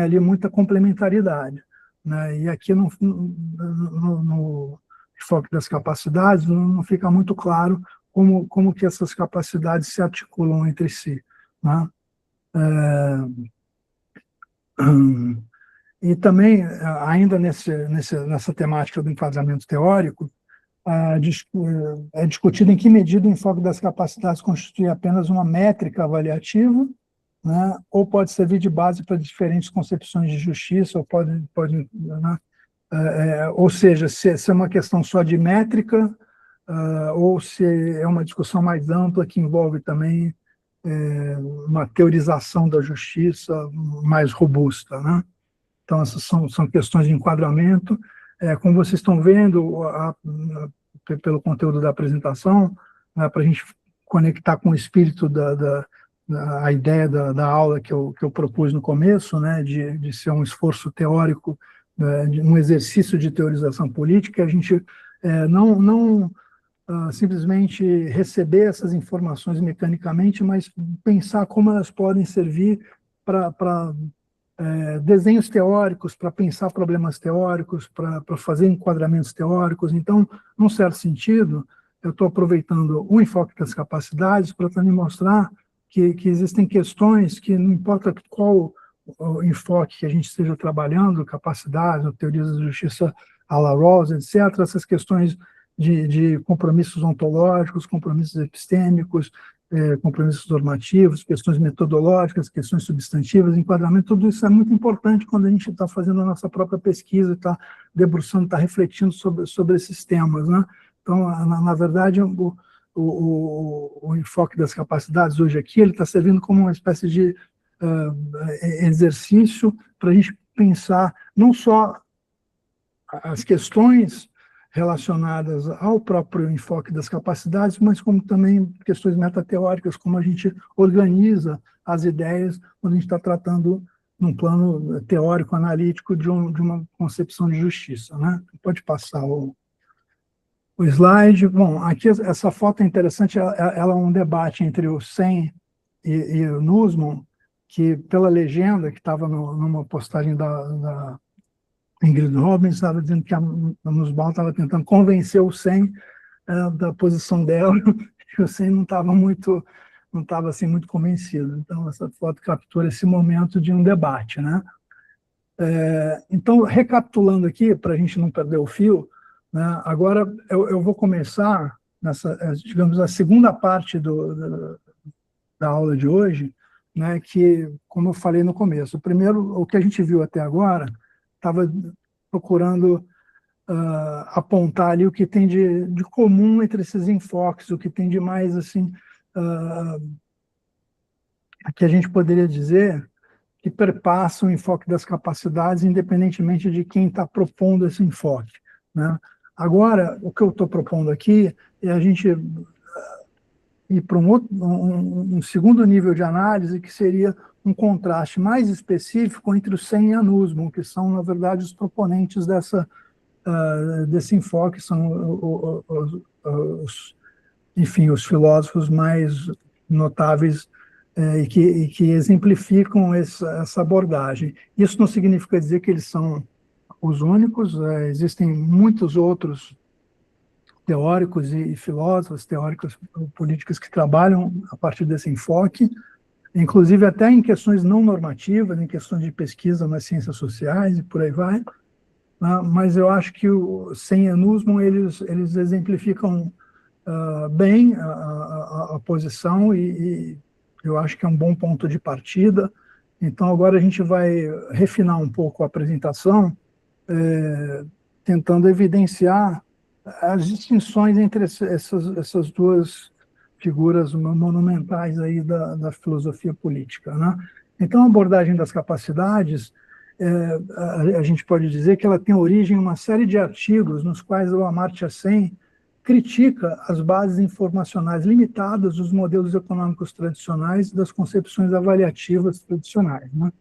ali muita complementaridade, né? E aqui no enfoque das capacidades não fica muito claro como que essas capacidades se articulam entre si, né? E também, ainda nessa temática do enquadramento teórico, é discutido em que medida o enfoque das capacidades constitui apenas uma métrica avaliativa, né, ou pode servir de base para diferentes concepções de justiça, né, ou seja, se é uma questão só de métrica, ou se é uma discussão mais ampla que envolve também uma teorização da justiça mais robusta, né? Então, essas são questões de enquadramento. Como vocês estão vendo, pelo conteúdo da apresentação, né, para a gente conectar com o espírito a ideia da aula que eu propus no começo, né, de ser um esforço teórico, um exercício de teorização política, a gente não simplesmente receber essas informações mecanicamente, mas pensar como elas podem servir para desenhos teóricos, para pensar problemas teóricos, para fazer enquadramentos teóricos. Então, num certo sentido, eu estou aproveitando o enfoque das capacidades para também mostrar que existem questões que, não importa qual o enfoque que a gente esteja trabalhando, capacidades, teorias da justiça à la Rawls, etc., essas questões de compromissos ontológicos, compromissos epistêmicos, compromissos normativos, questões metodológicas, questões substantivas, enquadramento, tudo isso é muito importante quando a gente está fazendo a nossa própria pesquisa, está debruçando, está refletindo sobre esses temas, né? Então, na verdade, o enfoque das capacidades hoje aqui, ele está servindo como uma espécie de exercício para a gente pensar não só as questões relacionadas ao próprio enfoque das capacidades, mas como também questões metateóricas, como a gente organiza as ideias quando a gente está tratando num plano teórico, analítico, de uma concepção de justiça, né? Pode passar o slide. Bom, aqui essa foto é interessante, ela é um debate entre o Sen e o Nussbaum, que pela legenda que estava numa postagem da Ingrid Robbins, estava dizendo que a Nussbaum estava tentando convencer o Sen da posição dela, e o Sen não estava assim muito convencido. Então essa foto captura esse momento de um debate, né? Então, recapitulando aqui, para a gente não perder o fio, né, agora eu vou começar digamos, a segunda parte da aula de hoje, né, que, como eu falei no começo, primeiro, o que a gente viu até agora, estava procurando apontar ali o que tem de comum entre esses enfoques, o que tem de mais, assim, que a gente poderia dizer que perpassa o enfoque das capacidades, independentemente de quem está propondo esse enfoque, né? Agora, o que eu estou propondo aqui é a gente ir para um segundo nível de análise, que seria um contraste mais específico entre o Sen e a Nussbaum, que são, na verdade, os proponentes desse enfoque, são enfim, os filósofos mais notáveis e que exemplificam essa abordagem. Isso não significa dizer que eles são os únicos, existem muitos outros teóricos e filósofos, teóricos políticos que trabalham a partir desse enfoque, inclusive até em questões não normativas, em questões de pesquisa nas ciências sociais e por aí vai, né? Mas eu acho que o Sen e a Nussbaum, eles exemplificam bem a posição e eu acho que é um bom ponto de partida. Então, agora a gente vai refinar um pouco a apresentação, tentando evidenciar as distinções entre essas duas figuras monumentais aí da filosofia política, né? Então, a abordagem das capacidades, a gente pode dizer que ela tem origem em uma série de artigos nos quais o Amartya Sen critica as bases informacionais limitadas dos modelos econômicos tradicionais e das concepções avaliativas tradicionais, né?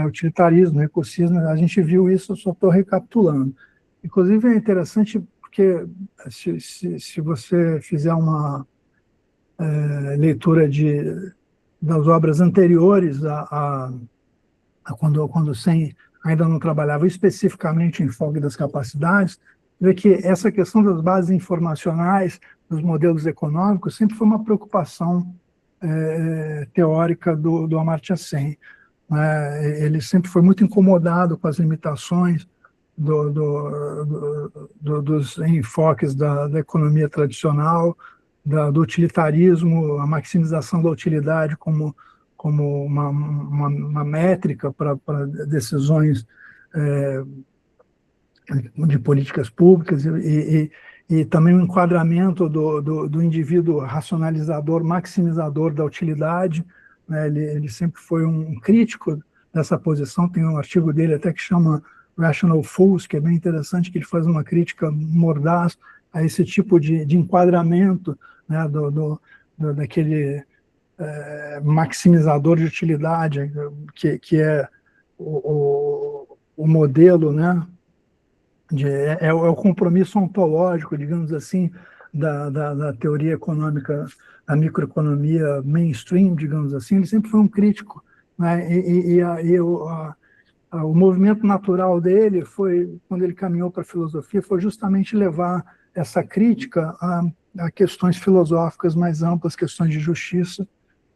Utilitarismo, recursismo, a gente viu isso, eu só estou recapitulando. Inclusive, é interessante porque se você fizer uma leitura das obras anteriores a quando o Sen ainda não trabalhava especificamente em enfoque das capacidades, vê que essa questão das bases informacionais, dos modelos econômicos, sempre foi uma preocupação teórica do Amartya Sen. Ele sempre foi muito incomodado com as limitações dos enfoques da economia tradicional, do utilitarismo, a maximização da utilidade como uma métrica para decisões de políticas públicas e também o enquadramento do indivíduo racionalizador, maximizador da utilidade, né? Ele sempre foi um crítico dessa posição, tem um artigo dele até que chama Rational Fools, que é bem interessante, que ele faz uma crítica mordaz a esse tipo de enquadramento, né, daquele maximizador de utilidade, que é o modelo, né, é o compromisso ontológico, digamos assim, da teoria econômica, da microeconomia mainstream, digamos assim. Ele sempre foi um crítico, né, o movimento natural dele foi, quando ele caminhou para a filosofia, foi justamente levar essa crítica a questões filosóficas mais amplas, questões de justiça,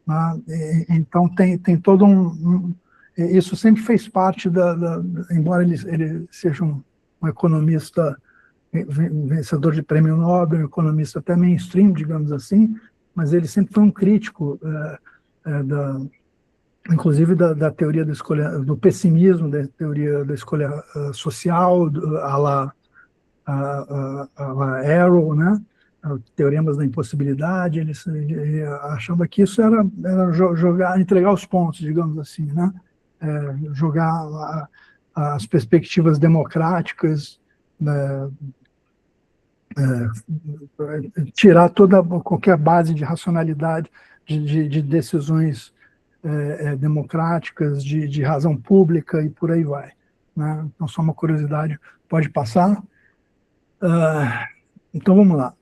né? Então tem todo isso sempre fez parte embora ele seja um economista vencedor de prêmio Nobel, um economista até mainstream, digamos assim, mas ele sempre foi um crítico inclusive da teoria da escolha, do pessimismo, da teoria da escolha social, a la Arrow, né? Teoremas da impossibilidade. Ele achava que isso era jogar, entregar os pontos, digamos assim, né? Jogar as perspectivas democráticas, né? Tirar qualquer base de racionalidade de decisões democráticas, de razão pública e por aí vai, né? Então, só uma curiosidade, pode passar. Então, vamos lá.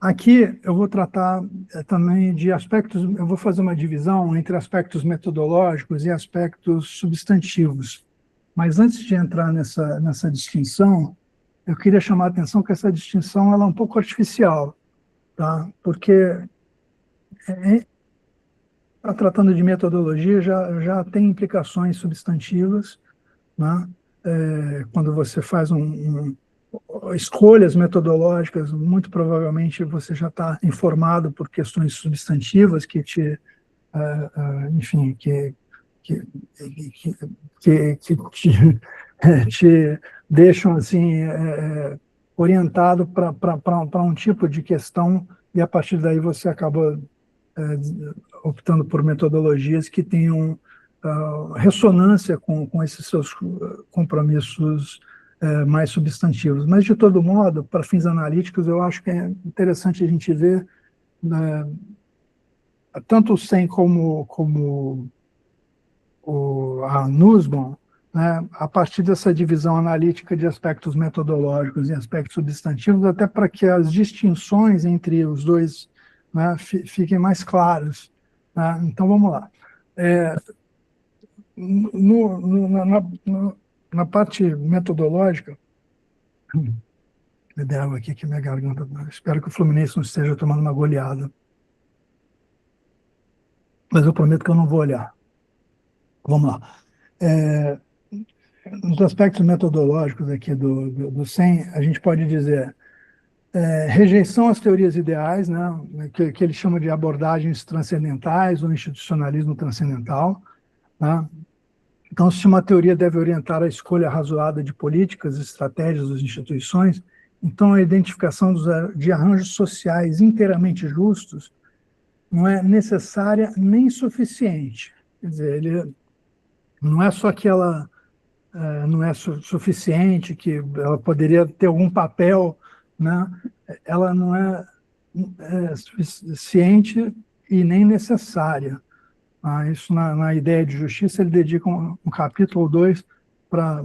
Aqui eu vou tratar também de aspectos, eu vou fazer uma divisão entre aspectos metodológicos e aspectos substantivos. Mas antes de entrar nessa distinção, eu queria chamar a atenção que essa distinção ela é um pouco artificial, tá? Porque tratando de metodologia já tem implicações substantivas, né? Quando você faz escolhas metodológicas, muito provavelmente você já está informado por questões substantivas que te, enfim, que te deixam assim orientado para um tipo de questão, e a partir daí você acaba optando por metodologias que tenham ressonância com esses seus compromissos mais substantivos. Mas, de todo modo, para fins analíticos, eu acho que é interessante a gente ver, né, tanto o Sen como a Nussbaum, né, a partir dessa divisão analítica de aspectos metodológicos e aspectos substantivos, até para que as distinções entre os dois, né, fiquem mais claras, né? Então, vamos lá. Na parte metodológica, me der água aqui que minha garganta, espero que o Fluminense não esteja tomando uma goleada, mas eu prometo que eu não vou olhar. Vamos lá. Nos aspectos metodológicos aqui do Sen, a gente pode dizer rejeição às teorias ideais, né, que ele chama de abordagens transcendentais ou institucionalismo transcendental, né? Então, se uma teoria deve orientar a escolha razoada de políticas, estratégias das instituições, então a identificação de arranjos sociais inteiramente justos não é necessária nem suficiente. Quer dizer, ele não é só que ela não é suficiente, que ela poderia ter algum papel, né? Ela não é suficiente e nem necessária. Isso na ideia de justiça, ele dedica um capítulo ou dois para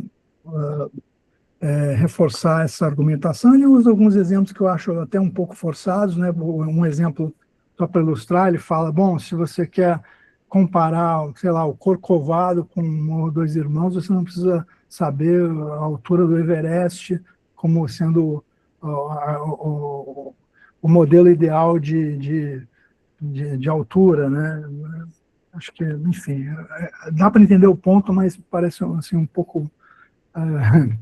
reforçar essa argumentação. Ele usa alguns exemplos que eu acho até um pouco forçados, né? Um exemplo, só para ilustrar, ele fala, bom, se você quer comparar, sei lá, o Corcovado com um ou dois irmãos, você não precisa saber a altura do Everest como sendo o modelo ideal de altura, né? Acho que, enfim, dá para entender o ponto, mas parece assim, um pouco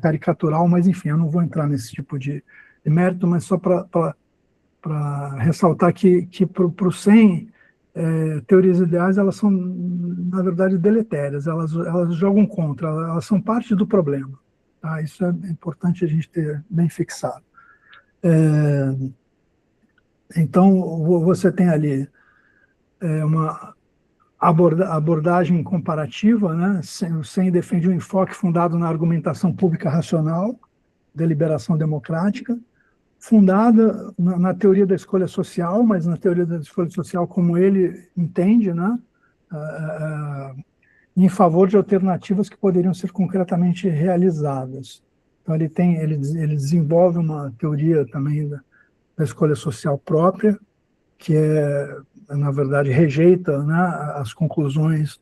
caricatural, mas, enfim, eu não vou entrar nesse tipo de mérito, mas só para ressaltar que para o Sen, teorias ideais, elas são, na verdade, deletérias, elas jogam contra, elas são parte do problema. Tá? Isso é importante a gente ter bem fixado. Então, você tem ali uma abordagem comparativa, né? O Sen defende um enfoque fundado na argumentação pública racional, deliberação democrática, fundada na teoria da escolha social, mas na teoria da escolha social como ele entende, né? Em favor de alternativas que poderiam ser concretamente realizadas. Então, ele desenvolve uma teoria também da escolha social própria, que na verdade, rejeita, né, as conclusões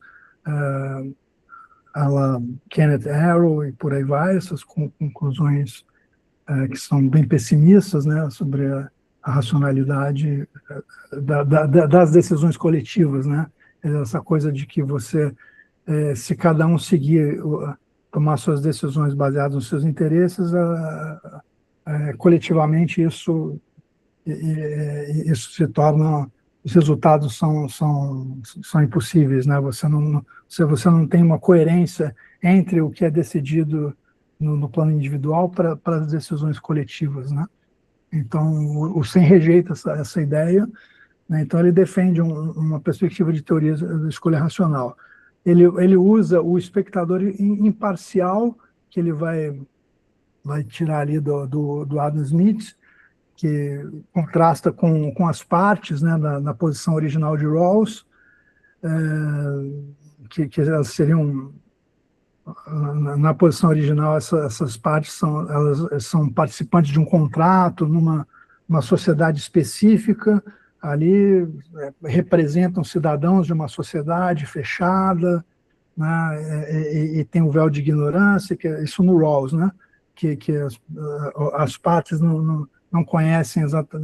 a la Kenneth Arrow e por aí vai, essas conclusões que são bem pessimistas, né, sobre a racionalidade das decisões coletivas, né? Essa coisa de que você, se cada um seguir, tomar suas decisões baseadas nos seus interesses, coletivamente isso se torna os resultados são impossíveis, né? Você não tem uma coerência entre o que é decidido no plano individual para as decisões coletivas, né? Então, o Sen rejeita essa ideia, né? Então, ele defende uma perspectiva de teoria da escolha racional. Ele usa o espectador imparcial, que ele vai tirar ali do Adam Smith, que contrasta com as partes, né, na posição original de Rawls, que elas seriam, na posição original, essas partes elas são participantes de um contrato numa sociedade específica, ali representam cidadãos de uma sociedade fechada, né, e tem o véu de ignorância, que é isso no Rawls, né, que as partes não conhecem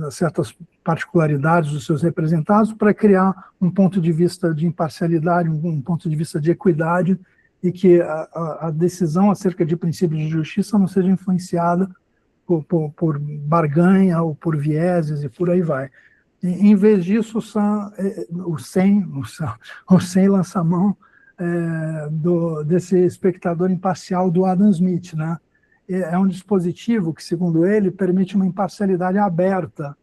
certas particularidades dos seus representados para criar um ponto de vista de imparcialidade, um ponto de vista de equidade, e que a decisão acerca de princípios de justiça não seja influenciada por barganha ou por vieses e por aí vai. Em vez disso, o Sen lança a mão desse espectador imparcial do Adam Smith, né? É um dispositivo que, segundo ele, permite uma imparcialidade aberta,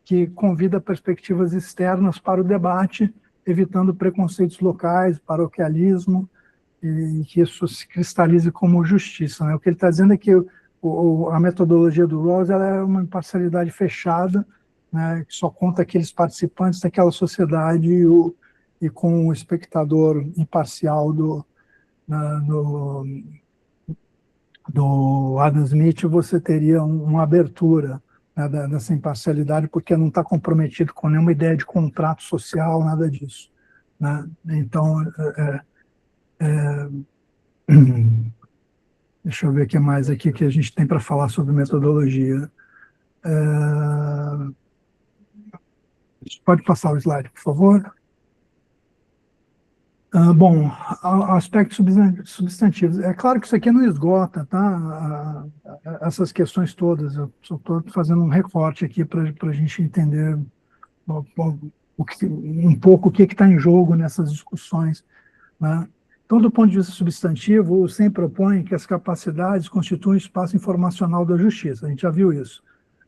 que convida perspectivas externas para o debate, evitando preconceitos locais, paroquialismo, e que isso se cristalize como justiça, né? O que ele está dizendo é que a metodologia do Rawls ela é uma imparcialidade fechada, né, que só conta aqueles participantes daquela sociedade e com o espectador imparcial do Adam Smith você teria uma abertura, né, dessa imparcialidade, porque não está comprometido com nenhuma ideia de contrato social, nada disso, né? Então, deixa eu ver o que mais aqui que a gente tem para falar sobre metodologia. Pode passar o slide, por favor. Bom, aspectos substantivos. É claro que isso aqui não esgota, tá? Essas questões todas. Eu só estou fazendo um recorte aqui para a gente entender um pouco o que está em jogo nessas discussões, né? Então, do ponto de vista substantivo, o Sen propõe que as capacidades constituem o espaço informacional da justiça. A gente já viu isso.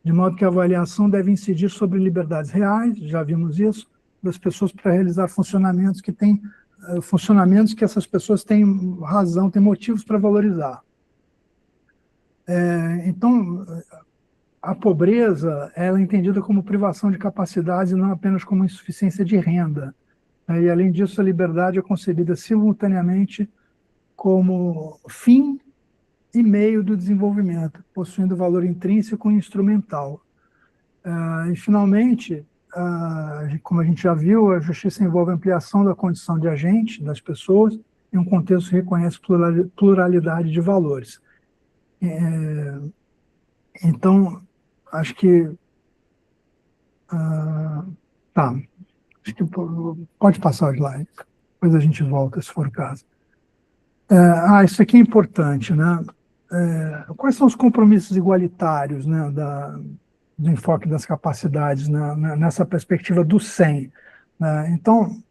De modo que a avaliação deve incidir sobre liberdades reais, já vimos isso, das pessoas para realizar funcionamentos que essas pessoas têm razão, têm motivos para valorizar. Então, a pobreza ela é entendida como privação de capacidades e não apenas como insuficiência de renda. E, além disso, a liberdade é concebida simultaneamente como fim e meio do desenvolvimento, possuindo valor intrínseco e instrumental. E, finalmente, como a gente já viu, a justiça envolve a ampliação da condição de agente das pessoas em um contexto que reconhece pluralidade de valores. Então, acho que... tá. Acho que pode passar o slide, depois a gente volta, se for o caso. Isso aqui é importante, né? Quais são os compromissos igualitários, né, do enfoque das capacidades, né, nessa perspectiva do Sen, né? Então,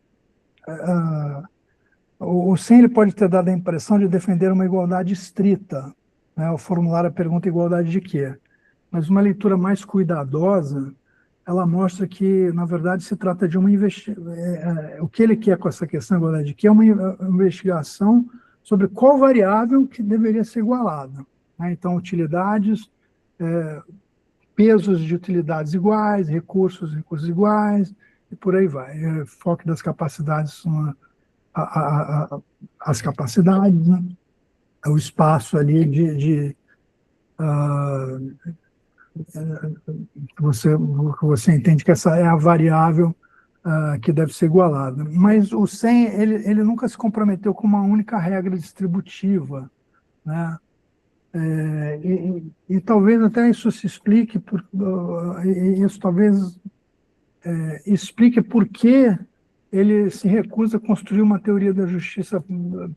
o Sen ele pode ter dado a impressão de defender uma igualdade estrita, né, ao formular a pergunta igualdade de quê? Mas uma leitura mais cuidadosa ela mostra que, na verdade, se trata de uma investigação. O que ele quer com essa questão de igualdade de quê é uma investigação sobre qual variável que deveria ser igualada, né? Então, utilidades, pesos de utilidades iguais, recursos iguais, e por aí vai. O foco das capacidades são as capacidades, né? O espaço ali que você entende que essa é a variável que deve ser igualada. Mas o Sen, ele nunca se comprometeu com uma única regra distributiva, né? E talvez até isso se explique, explique por que ele se recusa a construir uma teoria da justiça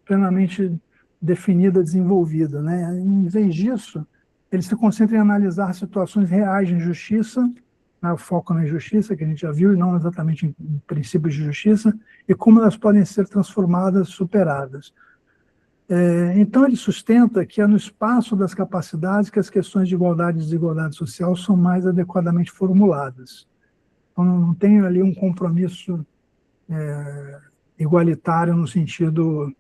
plenamente definida, desenvolvida, né? Em vez disso, ele se concentra em analisar situações reais de injustiça, né, o foco na injustiça, que a gente já viu, e não exatamente em princípios de justiça, e como elas podem ser transformadas, superadas. Então, ele sustenta que é no espaço das capacidades que as questões de igualdade e desigualdade social são mais adequadamente formuladas. Então, não tem ali um compromisso igualitário no sentido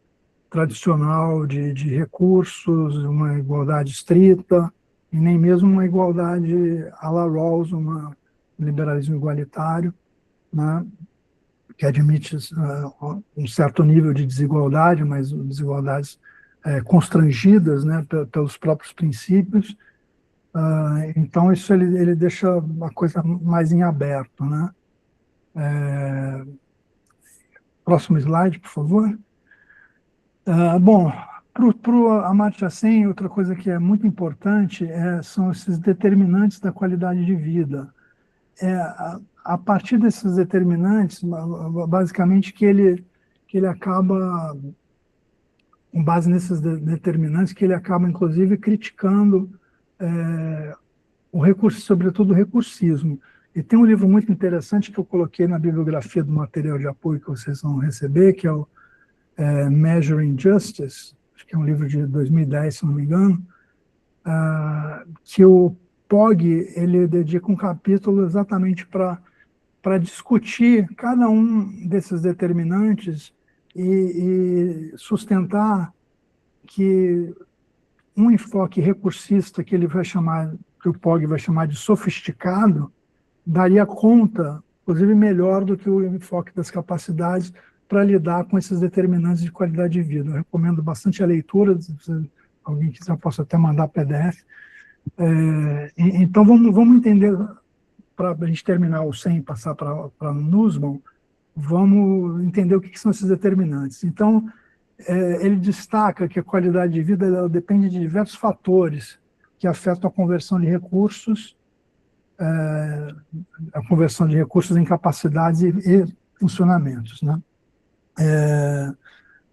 tradicional de recursos, uma igualdade estrita, e nem mesmo uma igualdade à la Rawls, um liberalismo igualitário, né, que admite um certo nível de desigualdade, mas desigualdades constrangidas, né, pelos próprios princípios. Então, isso ele deixa a coisa mais em aberto, né? Próximo slide, por favor. Bom, para o Amartya Sen, outra coisa que é muito importante são esses determinantes da qualidade de vida. A partir desses determinantes, basicamente, que ele acaba, com base nesses determinantes, que ele acaba, inclusive, criticando o recurso, sobretudo o recursismo. E tem um livro muito interessante que eu coloquei na bibliografia do material de apoio que vocês vão receber, que é o Measuring Justice, acho que é um livro de 2010, se não me engano, que o Pog ele dedica um capítulo exatamente para discutir cada um desses determinantes e sustentar que um enfoque recursista que ele vai chamar, que o Pog vai chamar de sofisticado, daria conta, inclusive melhor do que o enfoque das capacidades para lidar com esses determinantes de qualidade de vida. Eu recomendo bastante a leitura, se alguém quiser, eu posso até mandar PDF. Então, vamos entender, para a gente terminar o Sen e passar para Nussbaum, vamos entender o que são esses determinantes. Então, ele destaca que a qualidade de vida ela depende de diversos fatores que afetam a conversão de recursos, em capacidades e funcionamentos, né?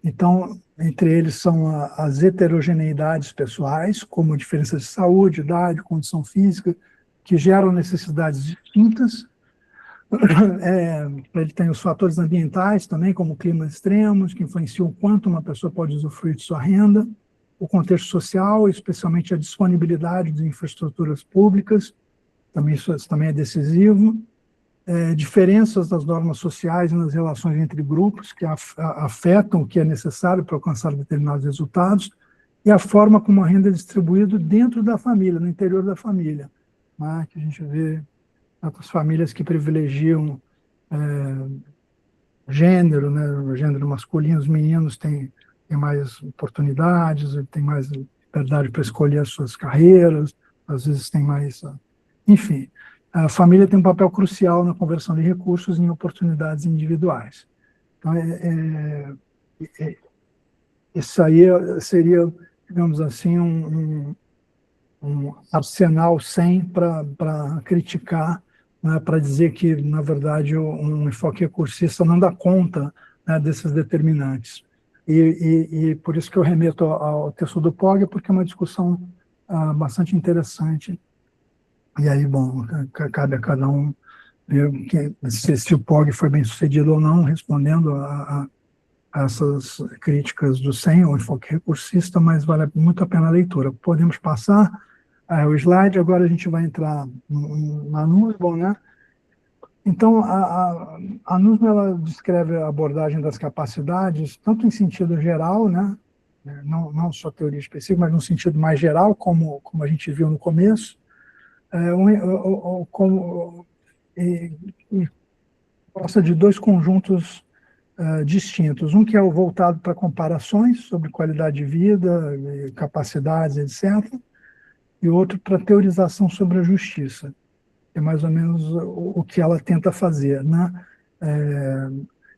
Então, entre eles são as heterogeneidades pessoais, como diferenças de saúde, idade, condição física, que geram necessidades distintas. Ele tem os fatores ambientais também, como climas extremos, que influenciam o quanto uma pessoa pode usufruir de sua renda, o contexto social, especialmente a disponibilidade de infraestruturas públicas, isso também é decisivo. Diferenças das normas sociais nas relações entre grupos que afetam o que é necessário para alcançar determinados resultados, e a forma como a renda é distribuída dentro da família, no interior da família, né? Que a gente vê as famílias que privilegiam gênero, né? O gênero masculino, os meninos têm mais oportunidades, têm mais liberdade para escolher as suas carreiras, às vezes tem mais... Enfim, a família tem um papel crucial na conversão de recursos em oportunidades individuais. Então, isso aí seria, digamos assim, um arsenal Sen para criticar, né, para dizer que, na verdade, um enfoque recursista não dá conta, né, desses determinantes. E por isso que eu remeto ao texto do Pog, porque é uma discussão bastante interessante. E aí, bom, cabe a cada um ver se o Pog foi bem sucedido ou não, respondendo a essas críticas do Sen, o enfoque recursista, mas vale muito a pena a leitura. Podemos passar o slide, agora a gente vai entrar na Nussbaum, né? Então, a Nussbaum, ela descreve a abordagem das capacidades, tanto em sentido geral, né? Não só teoria específica, mas no sentido mais geral, como a gente viu no começo, gosta de dois conjuntos distintos. Um que é o voltado para comparações sobre qualidade de vida, capacidades, etc., e outro para teorização sobre a justiça. É mais ou menos o que ela tenta fazer, né?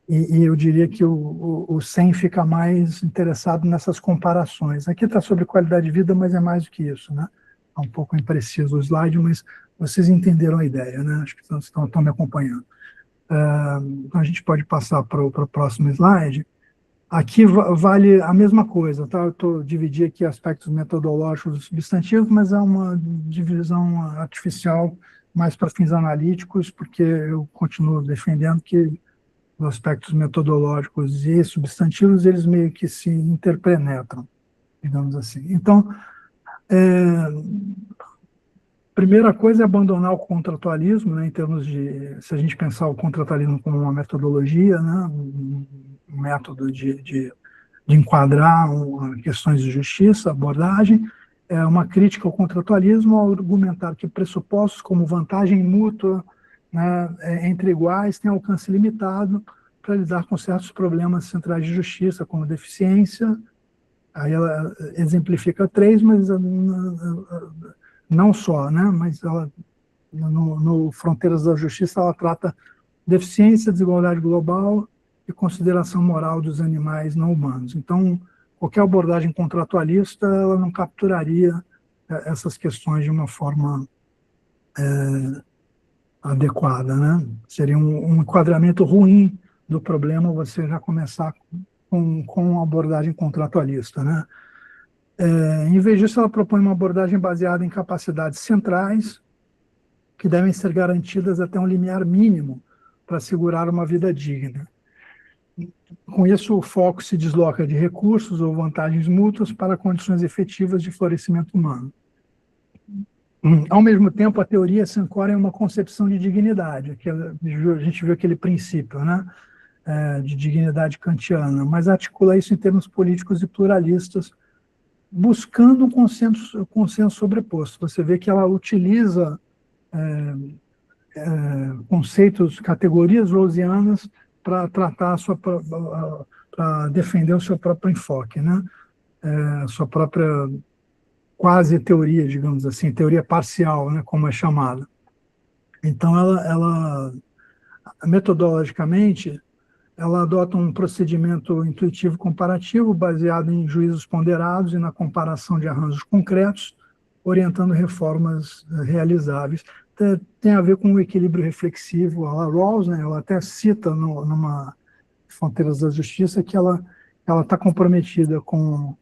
E eu diria que o Sen fica mais interessado nessas comparações. Aqui está sobre qualidade de vida, mas é mais do que isso, né? É um pouco impreciso o slide, mas vocês entenderam a ideia, né? Acho que estão me acompanhando. Então a gente pode passar para o próximo slide. Aqui vale a mesma coisa, tá? Eu dividi aqui aspectos metodológicos e substantivos, mas é uma divisão artificial mais para fins analíticos, porque eu continuo defendendo que os aspectos metodológicos e substantivos, eles meio que se interpenetram, digamos assim. Então, primeira coisa é abandonar o contratualismo, né, em termos de, se a gente pensar o contratualismo como uma metodologia, né, um método de enquadrar questões de justiça, abordagem, é uma crítica ao contratualismo ao argumentar que pressupostos como vantagem mútua, né, entre iguais têm alcance limitado para lidar com certos problemas centrais de justiça, como deficiência. Aí ela exemplifica 3, mas não só, né, mas ela, no Fronteiras da Justiça, ela trata deficiência, desigualdade global e consideração moral dos animais não humanos. Então, qualquer abordagem contratualista, ela não capturaria essas questões de uma forma adequada, né? Seria um enquadramento ruim do problema você já começar com uma abordagem contratualista, né? Em vez disso, ela propõe uma abordagem baseada em capacidades centrais que devem ser garantidas até um limiar mínimo para assegurar uma vida digna. Com isso, o foco se desloca de recursos ou vantagens mútuas para condições efetivas de florescimento humano. Ao mesmo tempo, a teoria se ancora em uma concepção de dignidade, que a gente viu aquele princípio, né, de dignidade kantiana, mas articula isso em termos políticos e pluralistas, buscando um consenso sobreposto. Você vê que ela utiliza conceitos, categorias rawlsianas para tratar para defender o seu próprio enfoque, né? A sua própria quase teoria, digamos assim, teoria parcial, né, como é chamada. Então, ela metodologicamente, ela adota um procedimento intuitivo comparativo baseado em juízos ponderados e na comparação de arranjos concretos, orientando reformas realizáveis. Tem a ver com o equilíbrio reflexivo. A Rawls, né, ela até cita numa Fronteiras da Justiça que ela está comprometida com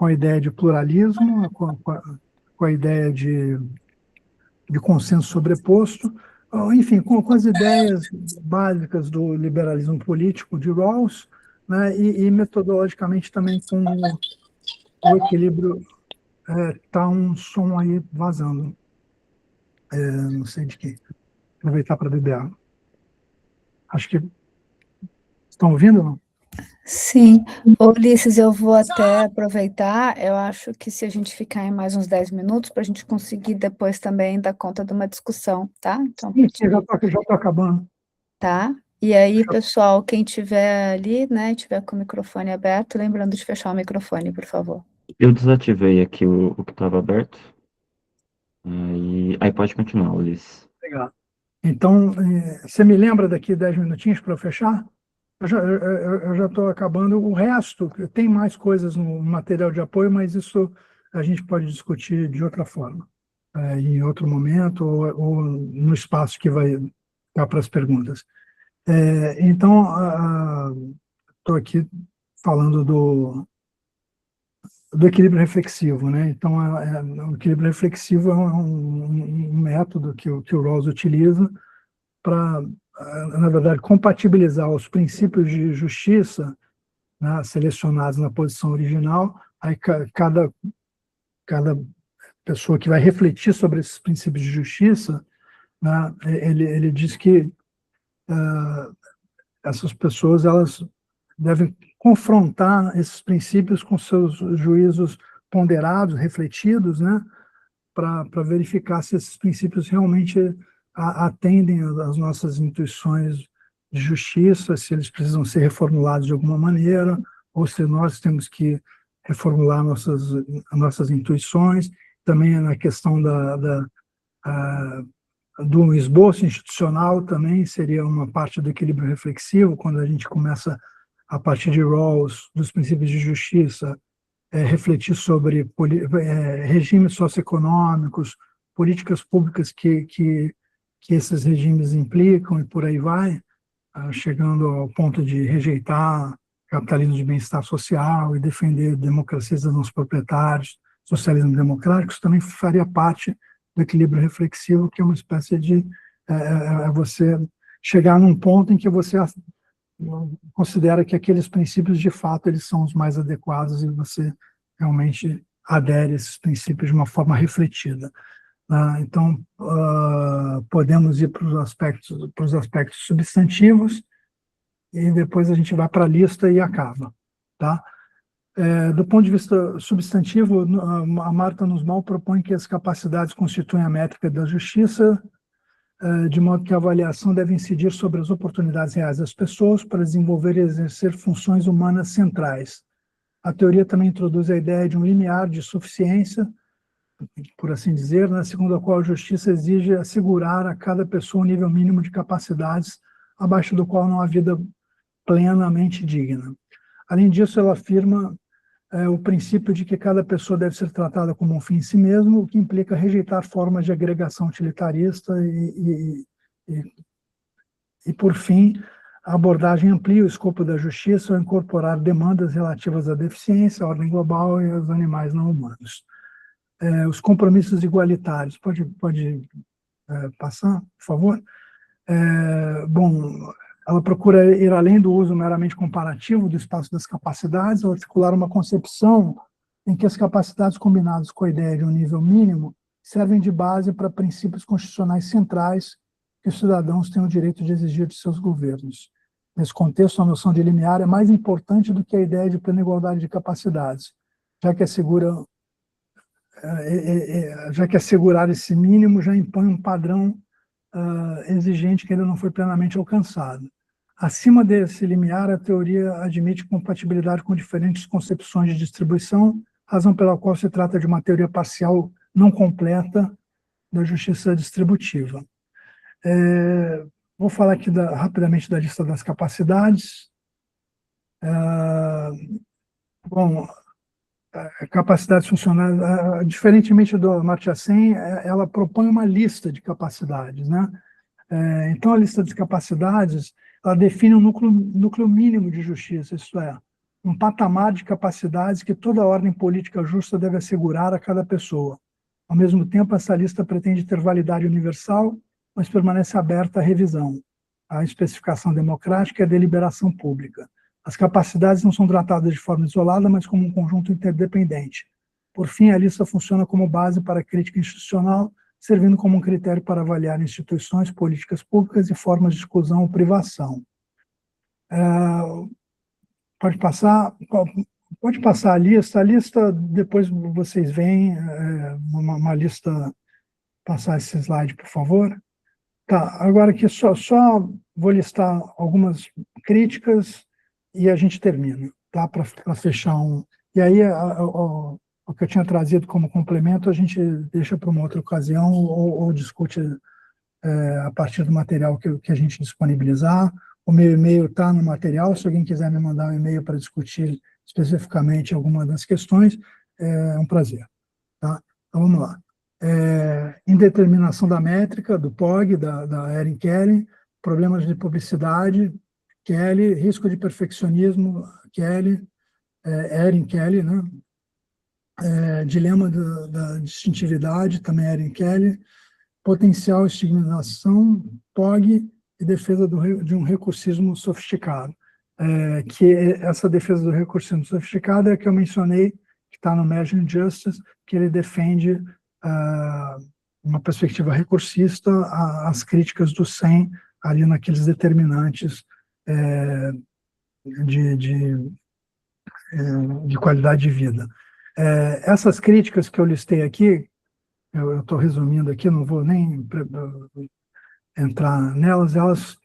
a ideia de pluralismo, com a ideia de consenso sobreposto, enfim, com as ideias básicas do liberalismo político de Rawls, né, e metodologicamente também com o equilíbrio. Tá um som aí vazando, não sei de quem. Aproveitar para beber água. Acho que estão ouvindo, não? Sim. Ulisses, eu vou até aproveitar, eu acho que se a gente ficar em mais uns 10 minutos, para a gente conseguir depois também dar conta de uma discussão, tá? Então, Sim, já estou acabando. tá? E aí, pessoal, quem tiver ali, né, tiver com o microfone aberto, lembrando de fechar o microfone, por favor. Eu desativei aqui o que estava aberto. Aí pode continuar, Ulisses. Obrigado. Então, você me lembra daqui 10 minutinhos para eu fechar? Eu já estou acabando. O resto, tem mais coisas no material de apoio, mas isso a gente pode discutir de outra forma, em outro momento, ou no espaço que vai ficar para as perguntas. Então, estou aqui falando do equilíbrio reflexivo, né? Então, o equilíbrio reflexivo é um método que o Rawls utiliza para, na verdade, compatibilizar os princípios de justiça, né, selecionados na posição original. Aí cada pessoa que vai refletir sobre esses princípios de justiça, né, ele diz que essas pessoas elas devem confrontar esses princípios com seus juízos ponderados, refletidos, né, para verificar se esses princípios realmente atendem às nossas intuições de justiça, se eles precisam ser reformulados de alguma maneira, ou se nós temos que reformular nossas intuições. Também na questão do esboço institucional também seria uma parte do equilíbrio reflexivo, quando a gente começa, a partir de Rawls, dos princípios de justiça, refletir sobre regimes socioeconômicos, políticas públicas que esses regimes implicam e por aí vai, chegando ao ponto de rejeitar capitalismo de bem-estar social e defender democracias dos proprietários, socialismo democrático. Isso também faria parte do equilíbrio reflexivo, que é uma espécie de você chegar num ponto em que você considera que aqueles princípios, de fato, eles são os mais adequados e você realmente adere a esses princípios de uma forma refletida. Então, podemos ir para os aspectos substantivos e depois a gente vai para a lista e acaba. Tá? Do ponto de vista substantivo, a Marta Nussbaum propõe que as capacidades constituem a métrica da justiça, de modo que a avaliação deve incidir sobre as oportunidades reais das pessoas para desenvolver e exercer funções humanas centrais. A teoria também introduz a ideia de um limiar de suficiência, por assim dizer, segundo a qual a justiça exige assegurar a cada pessoa um nível mínimo de capacidades, abaixo do qual não há vida plenamente digna. Além disso, ela afirma o princípio de que cada pessoa deve ser tratada como um fim em si mesmo, o que implica rejeitar formas de agregação utilitarista e, por fim, a abordagem amplia o escopo da justiça ao incorporar demandas relativas à deficiência, à ordem global e aos animais não humanos. Os compromissos igualitários. Pode passar, por favor? Bom, ela procura ir além do uso meramente comparativo do espaço das capacidades, ao articular uma concepção em que as capacidades combinadas com a ideia de um nível mínimo servem de base para princípios constitucionais centrais que os cidadãos têm o direito de exigir de seus governos. Nesse contexto, a noção de limiar é mais importante do que a ideia de plena igualdade de capacidades, já que assegurar esse mínimo já impõe um padrão exigente que ainda não foi plenamente alcançado. Acima desse limiar, a teoria admite compatibilidade com diferentes concepções de distribuição, razão pela qual se trata de uma teoria parcial não completa da justiça distributiva. Vou falar aqui rapidamente da lista das capacidades. Bom, capacidades funcionais, diferentemente do Amartya Sen, ela propõe uma lista de capacidades, né? Então, a lista de capacidades, ela define um núcleo mínimo de justiça, isto é, um patamar de capacidades que toda ordem política justa deve assegurar a cada pessoa. Ao mesmo tempo, essa lista pretende ter validade universal, mas permanece aberta à revisão, à especificação democrática e à deliberação pública. As capacidades não são tratadas de forma isolada, mas como um conjunto interdependente. Por fim, a lista funciona como base para a crítica institucional, servindo como um critério para avaliar instituições, políticas públicas e formas de exclusão ou privação. Pode passar a lista. A lista, depois vocês veem, uma lista, passar esse slide, por favor. Tá, agora aqui só vou listar algumas críticas e a gente termina, tá? Para fechar um... E aí, o que eu tinha trazido como complemento, a gente deixa para uma outra ocasião ou discute a partir do material que a gente disponibilizar. O meu e-mail está no material, se alguém quiser me mandar um e-mail para discutir especificamente alguma das questões, é um prazer. Tá? Então, vamos lá. Indeterminação da métrica, do POG, da Erin Kelly, problemas de publicidade, Kelly, risco de perfeccionismo, Kelly, Erin Kelly, né? Dilema da distintividade, também Erin Kelly, potencial estigmatização, POG e defesa de um recursismo sofisticado. Que essa defesa do recursismo sofisticado é a que eu mencionei, que está no Measuring Justice, que ele defende uma perspectiva recursista às críticas do Sen, ali naqueles determinantes de qualidade de vida. Essas críticas que eu listei aqui, eu estou resumindo aqui, não vou nem entrar nelas, elas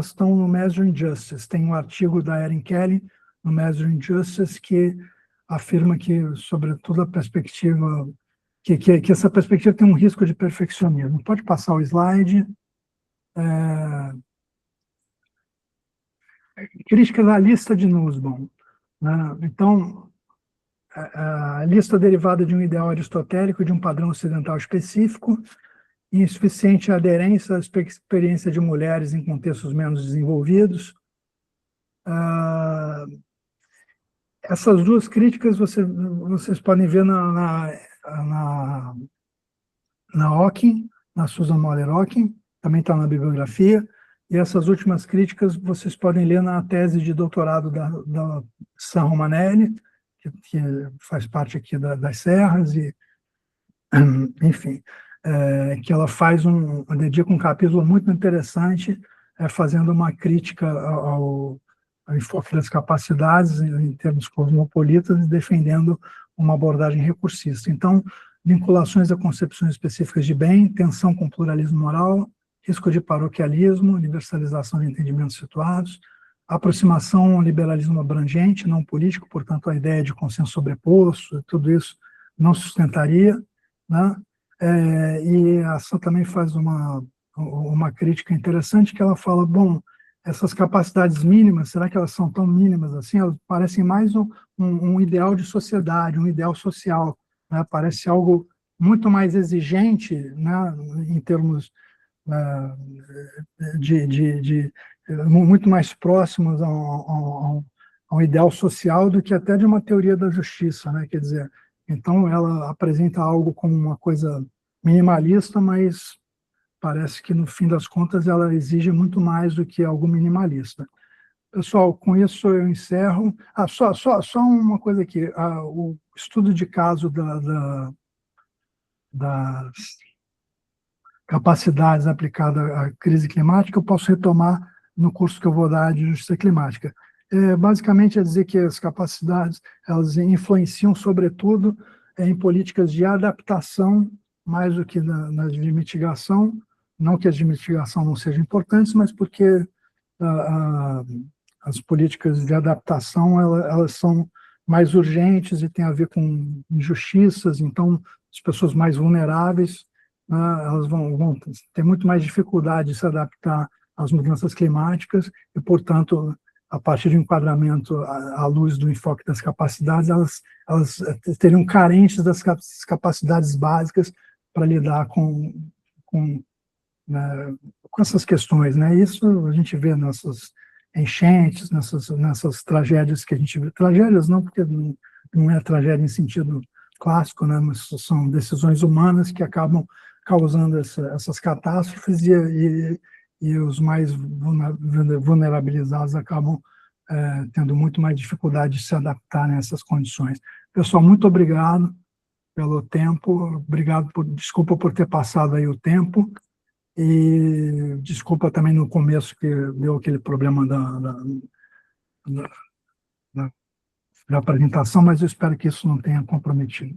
estão no Measuring Justice. Tem um artigo da Erin Kelly no Measuring Justice que afirma que, sobretudo, a perspectiva, que essa perspectiva tem um risco de perfeccionismo. Pode passar o slide. Críticas à lista de Nussbaum, né? Então, a lista derivada de um ideal aristotélico de um padrão ocidental específico, insuficiente aderência à experiência de mulheres em contextos menos desenvolvidos. Essas duas críticas vocês podem ver na na Ockham, na Susan Moller Ockham, também está na bibliografia, e essas últimas críticas vocês podem ler na tese de doutorado da San Romanelli, que faz parte aqui das Serras, e, enfim, que ela dedica um capítulo muito interessante, fazendo uma crítica ao enfoque das capacidades em termos cosmopolitas, defendendo uma abordagem recursista. Então, vinculações a concepções específicas de bem, tensão com pluralismo moral, risco de paroquialismo, universalização de entendimentos situados, aproximação ao liberalismo abrangente, não político, portanto, a ideia de consenso sobreposto, tudo isso não sustentaria, né? E a Ação também faz uma crítica interessante, que ela fala, bom, essas capacidades mínimas, será que elas são tão mínimas assim? Elas parecem mais um ideal de sociedade, um ideal social, né? Parece algo muito mais exigente, né, em termos muito mais próximos ao ideal social do que até de uma teoria da justiça, né? Quer dizer, então ela apresenta algo como uma coisa minimalista, mas parece que no fim das contas ela exige muito mais do que algo minimalista. Pessoal, com isso eu encerro. Só uma coisa aqui, o estudo de caso das capacidades aplicadas à crise climática, eu posso retomar no curso que eu vou dar de justiça climática. Basicamente, é dizer que as capacidades elas influenciam, sobretudo, em políticas de adaptação, mais do que nas de mitigação, não que as de mitigação não sejam importantes, mas porque as políticas de adaptação elas são mais urgentes e têm a ver com injustiças, então as pessoas mais vulneráveis, né, elas vão ter muito mais dificuldade de se adaptar às mudanças climáticas e, portanto, a partir de um enquadramento à luz do enfoque das capacidades, elas teriam carentes das capacidades básicas para lidar né, com essas questões, né? Isso a gente vê nessas enchentes, nessas tragédias que a gente vê. Tragédias não, porque não é tragédia em sentido clássico, né? Mas são decisões humanas que acabam causando essas catástrofes e os mais vulnerabilizados acabam tendo muito mais dificuldade de se adaptar nessas condições. Pessoal, muito obrigado pelo tempo, desculpa por ter passado aí o tempo, e desculpa também no começo que deu aquele problema da apresentação, mas eu espero que isso não tenha comprometido.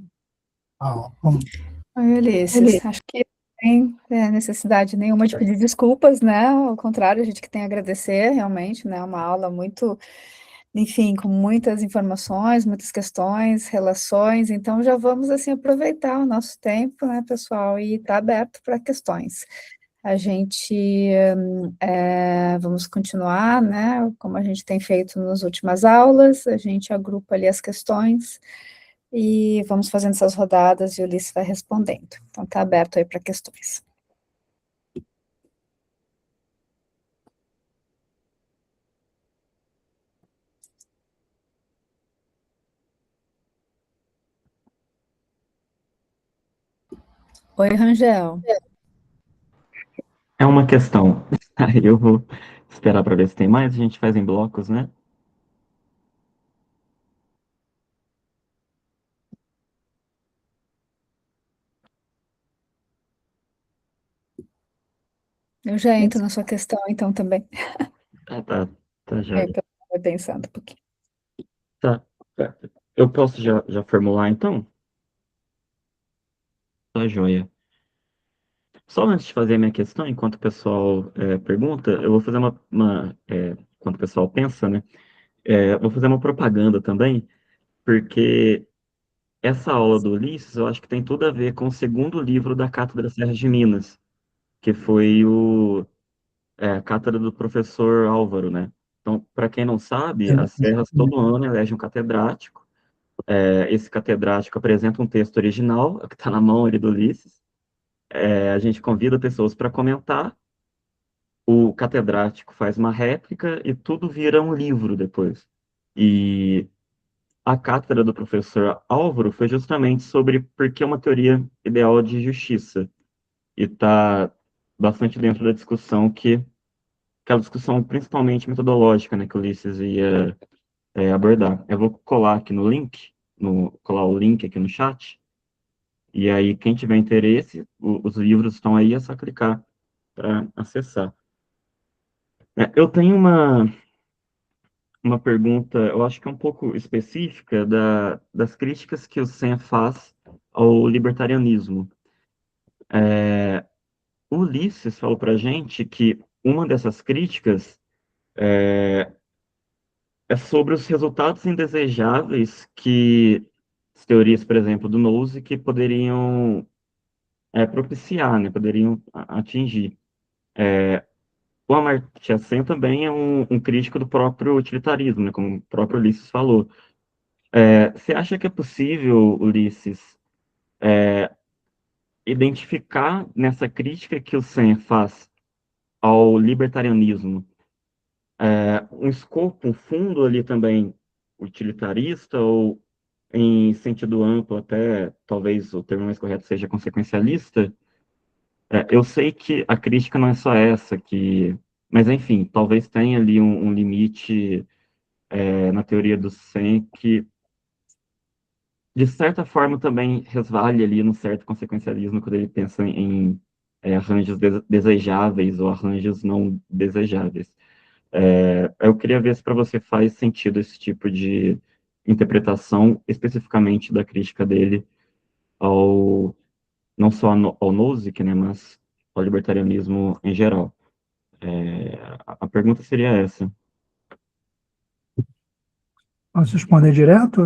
Ulisses, acho que não tem necessidade nenhuma de pedir desculpas, né? Ao contrário, a gente que tem a agradecer, realmente, né? Uma aula muito, enfim, com muitas informações, muitas questões, relações, então já vamos, assim, aproveitar o nosso tempo, né, pessoal, e está aberto para questões. A gente vamos continuar, né, como a gente tem feito nas últimas aulas, a gente agrupa ali as questões e vamos fazendo essas rodadas e o Ulisses vai respondendo. Então, está aberto aí para questões. Oi, Rangel. É uma questão. Aí eu vou esperar para ver se tem mais. A gente faz em blocos, né? Eu já entro na sua questão, então, também. Tá, já. Eu estava pensando um pouquinho. Tá. Eu posso já formular, então? Tá, joia. Só antes de fazer a minha questão, enquanto o pessoal pergunta, eu vou fazer enquanto o pessoal pensa, né? Vou fazer uma propaganda também, porque essa aula do Ulisses, eu acho que tem tudo a ver com o segundo livro da Cátedra Serras de Minas, que foi a cátedra do professor Álvaro, né? Então, para quem não sabe, as Serras todo ano elegem um catedrático. Esse catedrático apresenta um texto original, que está na mão ali do Ulisses. A gente convida pessoas para comentar. O catedrático faz uma réplica e tudo vira um livro depois. E a cátedra do professor Álvaro foi justamente sobre por que uma teoria ideal de justiça. e está bastante dentro da discussão aquela discussão principalmente metodológica, né, que o Ulisses ia abordar. Eu vou colar aqui no link, colar o link aqui no chat, e aí quem tiver interesse, os livros estão aí, é só clicar para acessar. Eu tenho uma pergunta, eu acho que é um pouco específica, das críticas que o Sen faz ao libertarianismo. O Ulisses falou para a gente que uma dessas críticas é sobre os resultados indesejáveis que as teorias, por exemplo, do Nozick, que poderiam propiciar, né, poderiam atingir. O Amartya Sen também é um crítico do próprio utilitarismo, né, como o próprio Ulisses falou. Você acha que é possível, Ulisses, identificar nessa crítica que o Sen faz ao libertarianismo um escopo, um fundo ali também utilitarista ou, em sentido amplo, até talvez o termo mais correto seja consequencialista? Eu sei que a crítica não é só essa, mas enfim, talvez tenha ali um limite na teoria do Sen que, de certa forma, também resvale ali num certo consequencialismo quando ele pensa em arranjos desejáveis ou arranjos não desejáveis. Eu queria ver se para você faz sentido esse tipo de interpretação, especificamente da crítica dele ao não só ao Nozick, né, mas ao libertarianismo em geral. A pergunta seria essa. Posso responder direto?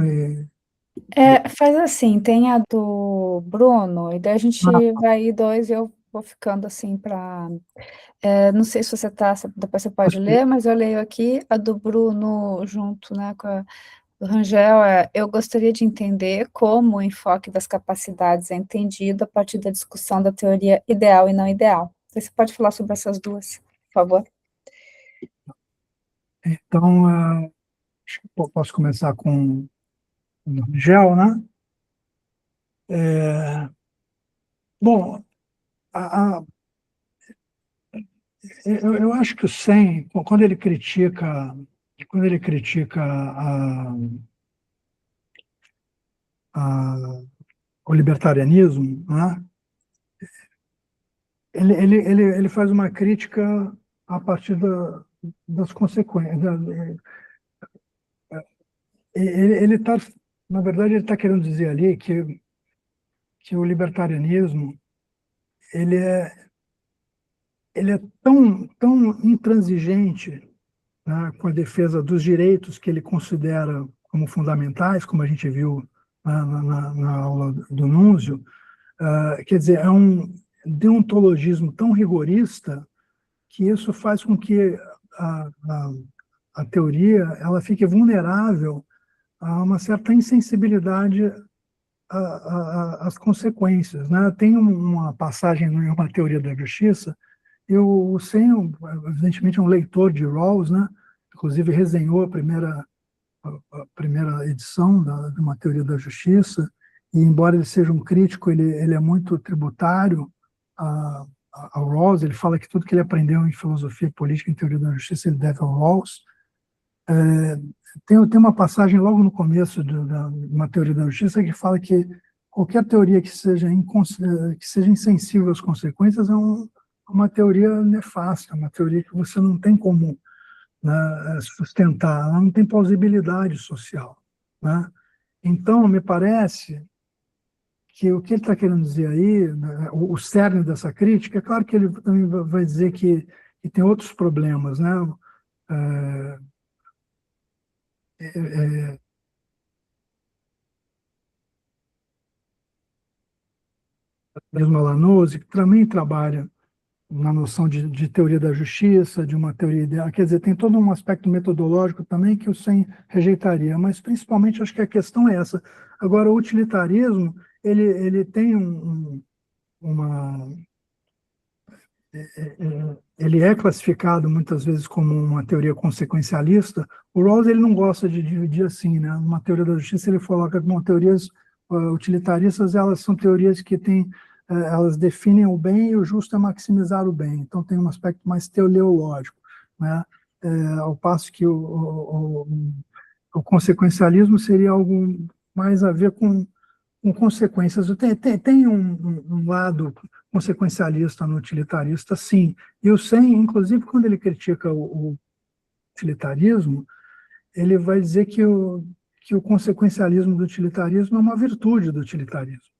Faz assim, tem a do Bruno, e daí a gente Ah, vai ir dois e eu vou ficando assim para. Não sei se você está, depois você pode acho que ler, mas eu leio aqui a do Bruno junto, né, com a do Rangel. Eu gostaria de entender como o enfoque das capacidades é entendido a partir da discussão da teoria ideal e não ideal. Você pode falar sobre essas duas, por favor? então, acho que posso começar com o gel, né? Bom, a, a- eu acho que o Sen, quando ele critica a- o libertarianismo, né? Ele faz uma crítica a partir das consequências. Ele está, na verdade, ele está querendo dizer ali que o libertarianismo ele é, ele é tão intransigente, né, com a defesa dos direitos que ele considera como fundamentais, como a gente viu na aula do Núncio. Quer dizer, é um deontologismo tão rigorista que isso faz com que a, a, a teoria ela fique vulnerável a uma certa insensibilidade às consequências, né? Tem uma passagem em uma teoria da justiça, e o Sen, evidentemente, é um leitor de Rawls, né? Inclusive resenhou a primeira edição de uma teoria da justiça, e embora ele seja um crítico, ele é muito tributário ao Rawls. Ele fala que tudo que ele aprendeu em filosofia política, em teoria da justiça, ele deve ao Rawls. Tem uma passagem logo no começo de uma teoria da justiça que fala que qualquer teoria que seja insensível às consequências é uma teoria nefasta, uma teoria que você não tem como, né, sustentar, ela não tem plausibilidade social, né? Então, me parece que o que ele está querendo dizer aí, né, o cerne dessa crítica, é claro que ele também vai dizer que tem outros problemas, né? É, é, mesmo a Lanuse, que também trabalha na noção de teoria da justiça, de uma teoria ideal. Quer dizer, tem todo um aspecto metodológico também que o Sen rejeitaria, mas principalmente acho que a questão é essa. Agora, o utilitarismo, ele tem uma... Ele é classificado muitas vezes como uma teoria consequencialista. O Rawls ele não gosta de dividir assim, né? Uma teoria da justiça ele coloca como teorias utilitaristas, elas são teorias que têm elas definem o bem e o justo é maximizar o bem. Então tem um aspecto mais teleológico, né? Ao passo que o consequencialismo seria algo mais a ver com consequências. Tem um lado consequencialista no utilitarista, sim. E o Sen, inclusive, quando ele critica o utilitarismo, ele vai dizer que o consequencialismo do utilitarismo é uma virtude do utilitarismo.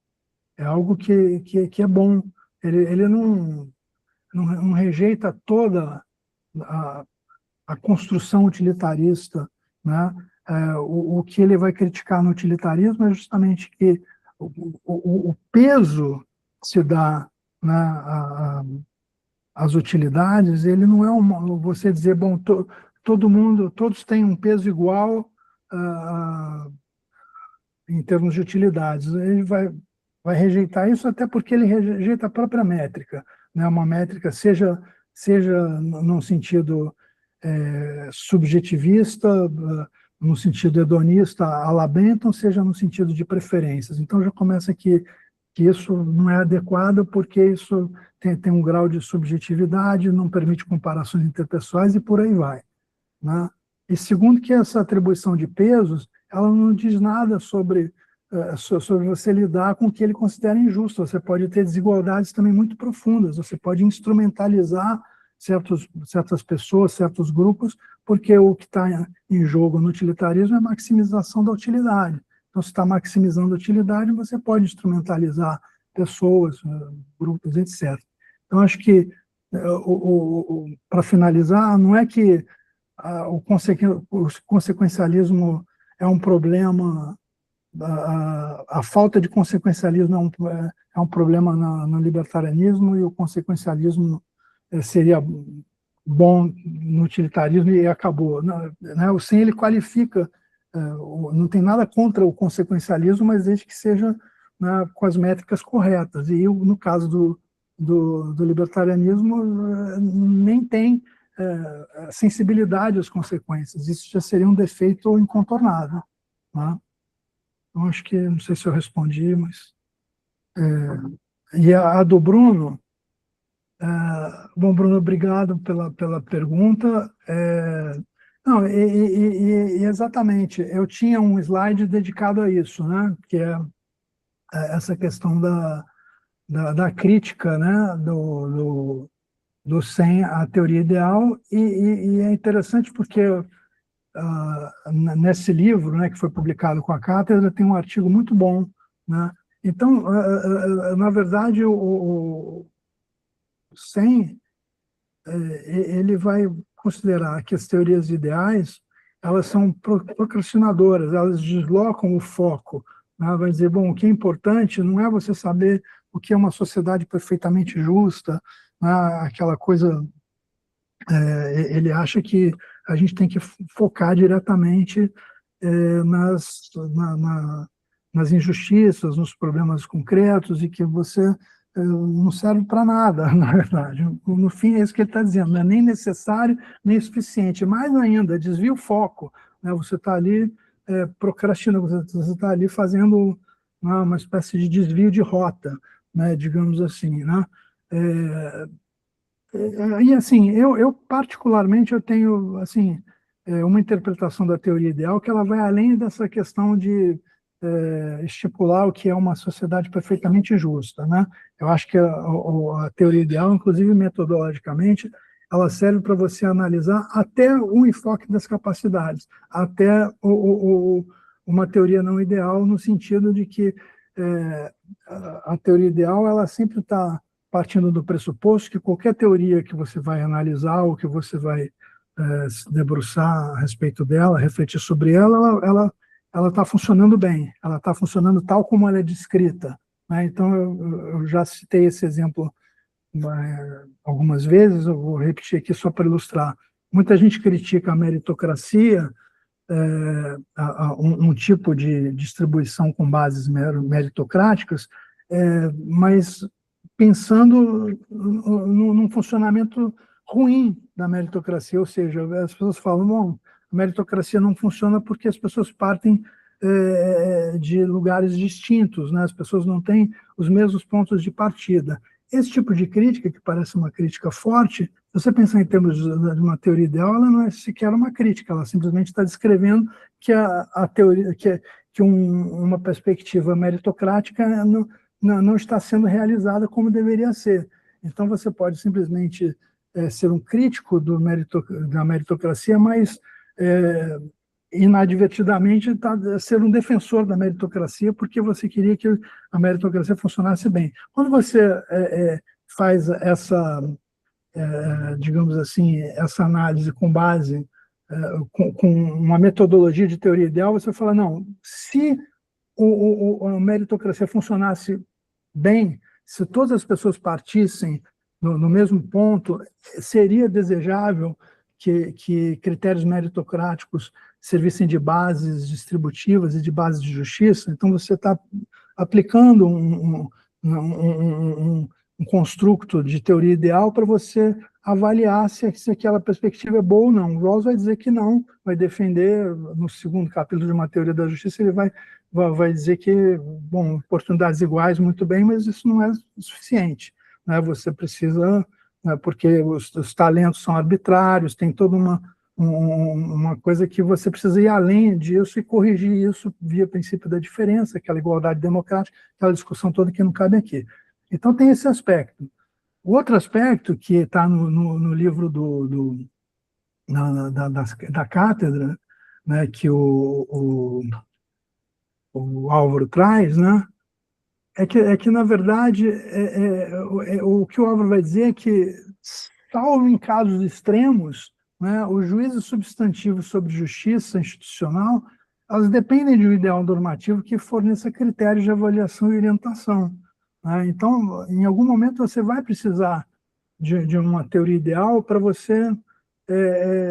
É algo que é bom. Ele não rejeita toda a construção utilitarista, né? O que ele vai criticar no utilitarismo é justamente que o peso que se dá, né, às utilidades, ele não é você dizer, bom, todo mundo, todos têm um peso igual em termos de utilidades. Ele vai rejeitar isso, até porque ele rejeita a própria métrica, né? Uma métrica, seja num sentido subjetivista, no sentido hedonista, à la Bentham, seja no sentido de preferências. Então já começa que isso não é adequado, porque isso tem um grau de subjetividade, não permite comparações interpessoais e por aí vai, né? E segundo, que essa atribuição de pesos, ela não diz nada sobre você lidar com o que ele considera injusto. Você pode ter desigualdades também muito profundas, você pode instrumentalizar certas pessoas, certos grupos, porque o que está em jogo no utilitarismo é a maximização da utilidade. Então, se está maximizando a utilidade, você pode instrumentalizar pessoas, grupos, etc. Então, acho que, para finalizar, não é que o consequencialismo é um problema, a falta de consequencialismo é um problema no libertarianismo, e o consequencialismo seria bom no utilitarismo e acabou. Né? O Sen, ele qualifica, não tem nada contra o consequencialismo, mas desde que seja, né, com as métricas corretas. E no caso do libertarianismo, nem tem sensibilidade às consequências. Isso já seria um defeito incontornável, né? Então, acho que, não sei se eu respondi, mas... E a do Bruno... Bom, Bruno, obrigado pela pergunta. Não, exatamente, eu tinha um slide dedicado a isso, né? Que é essa questão da crítica, né? Do Sen à teoria ideal, e é interessante porque nesse livro, né, que foi publicado com a cátedra, tem um artigo muito bom, né? Então, na verdade, o Sen, ele vai considerar que as teorias ideais, elas são procrastinadoras, elas deslocam o foco, né? Vai dizer, bom, o que é importante não é você saber o que é uma sociedade perfeitamente justa, né? Aquela coisa, ele acha que a gente tem que focar diretamente nas injustiças, nos problemas concretos, e que você não serve para nada, na verdade. No fim, é isso que ele está dizendo, não é nem necessário, nem suficiente. Mais ainda, desvia o foco, né? Você está ali procrastinando, você está ali fazendo uma espécie de desvio de rota, né? Digamos assim, né? E assim, eu particularmente, eu tenho assim, uma interpretação da teoria ideal que ela vai além dessa questão de estipular o que é uma sociedade perfeitamente justa, né? Eu acho que a teoria ideal, inclusive metodologicamente, ela serve para você analisar até o enfoque das capacidades, até uma teoria não ideal, no sentido de que a teoria ideal, ela sempre está partindo do pressuposto que qualquer teoria que você vai analisar ou que você vai se debruçar a respeito dela, refletir sobre ela está funcionando bem, ela está funcionando tal como ela é descrita, né? Então, eu já citei esse exemplo algumas vezes, eu vou repetir aqui só para ilustrar. Muita gente critica a meritocracia, um tipo de distribuição com bases meritocráticas, mas pensando num funcionamento ruim da meritocracia, ou seja, as pessoas falam, bom, a meritocracia não funciona porque as pessoas partem de lugares distintos, né? As pessoas não têm os mesmos pontos de partida. Esse tipo de crítica, que parece uma crítica forte, se você pensar em termos de uma teoria ideal, ela não é sequer uma crítica, ela simplesmente está descrevendo que a teoria, que uma perspectiva meritocrática não está sendo realizada como deveria ser. Então, você pode simplesmente ser um crítico da meritocracia, mas inadvertidamente ser um defensor da meritocracia, porque você queria que a meritocracia funcionasse bem. Quando você faz essa, digamos assim, essa análise com base, com uma metodologia de teoria ideal, você fala, não, se a meritocracia funcionasse bem, se todas as pessoas partissem no mesmo ponto, seria desejável que critérios meritocráticos servissem de bases distributivas e de bases de justiça. Então, você está aplicando um construto de teoria ideal para você avaliar se aquela perspectiva é boa ou não. O Rawls vai dizer que não, vai defender, no segundo capítulo de uma teoria da justiça, ele vai dizer que, bom, oportunidades iguais, muito bem, mas isso não é suficiente, né? Você precisa, né, porque os talentos são arbitrários, tem toda uma coisa que você precisa ir além disso e corrigir isso via princípio da diferença, aquela igualdade democrática, aquela discussão toda que não cabe aqui. Então, tem esse aspecto. O outro aspecto que está no livro da cátedra, né, que o Álvaro traz, né, é que na verdade, o que o Álvaro vai dizer é que, salvo em casos extremos, né, os juízos substantivos sobre justiça institucional, elas dependem de um ideal normativo que forneça critérios de avaliação e orientação, né? Então, em algum momento, você vai precisar de uma teoria ideal para você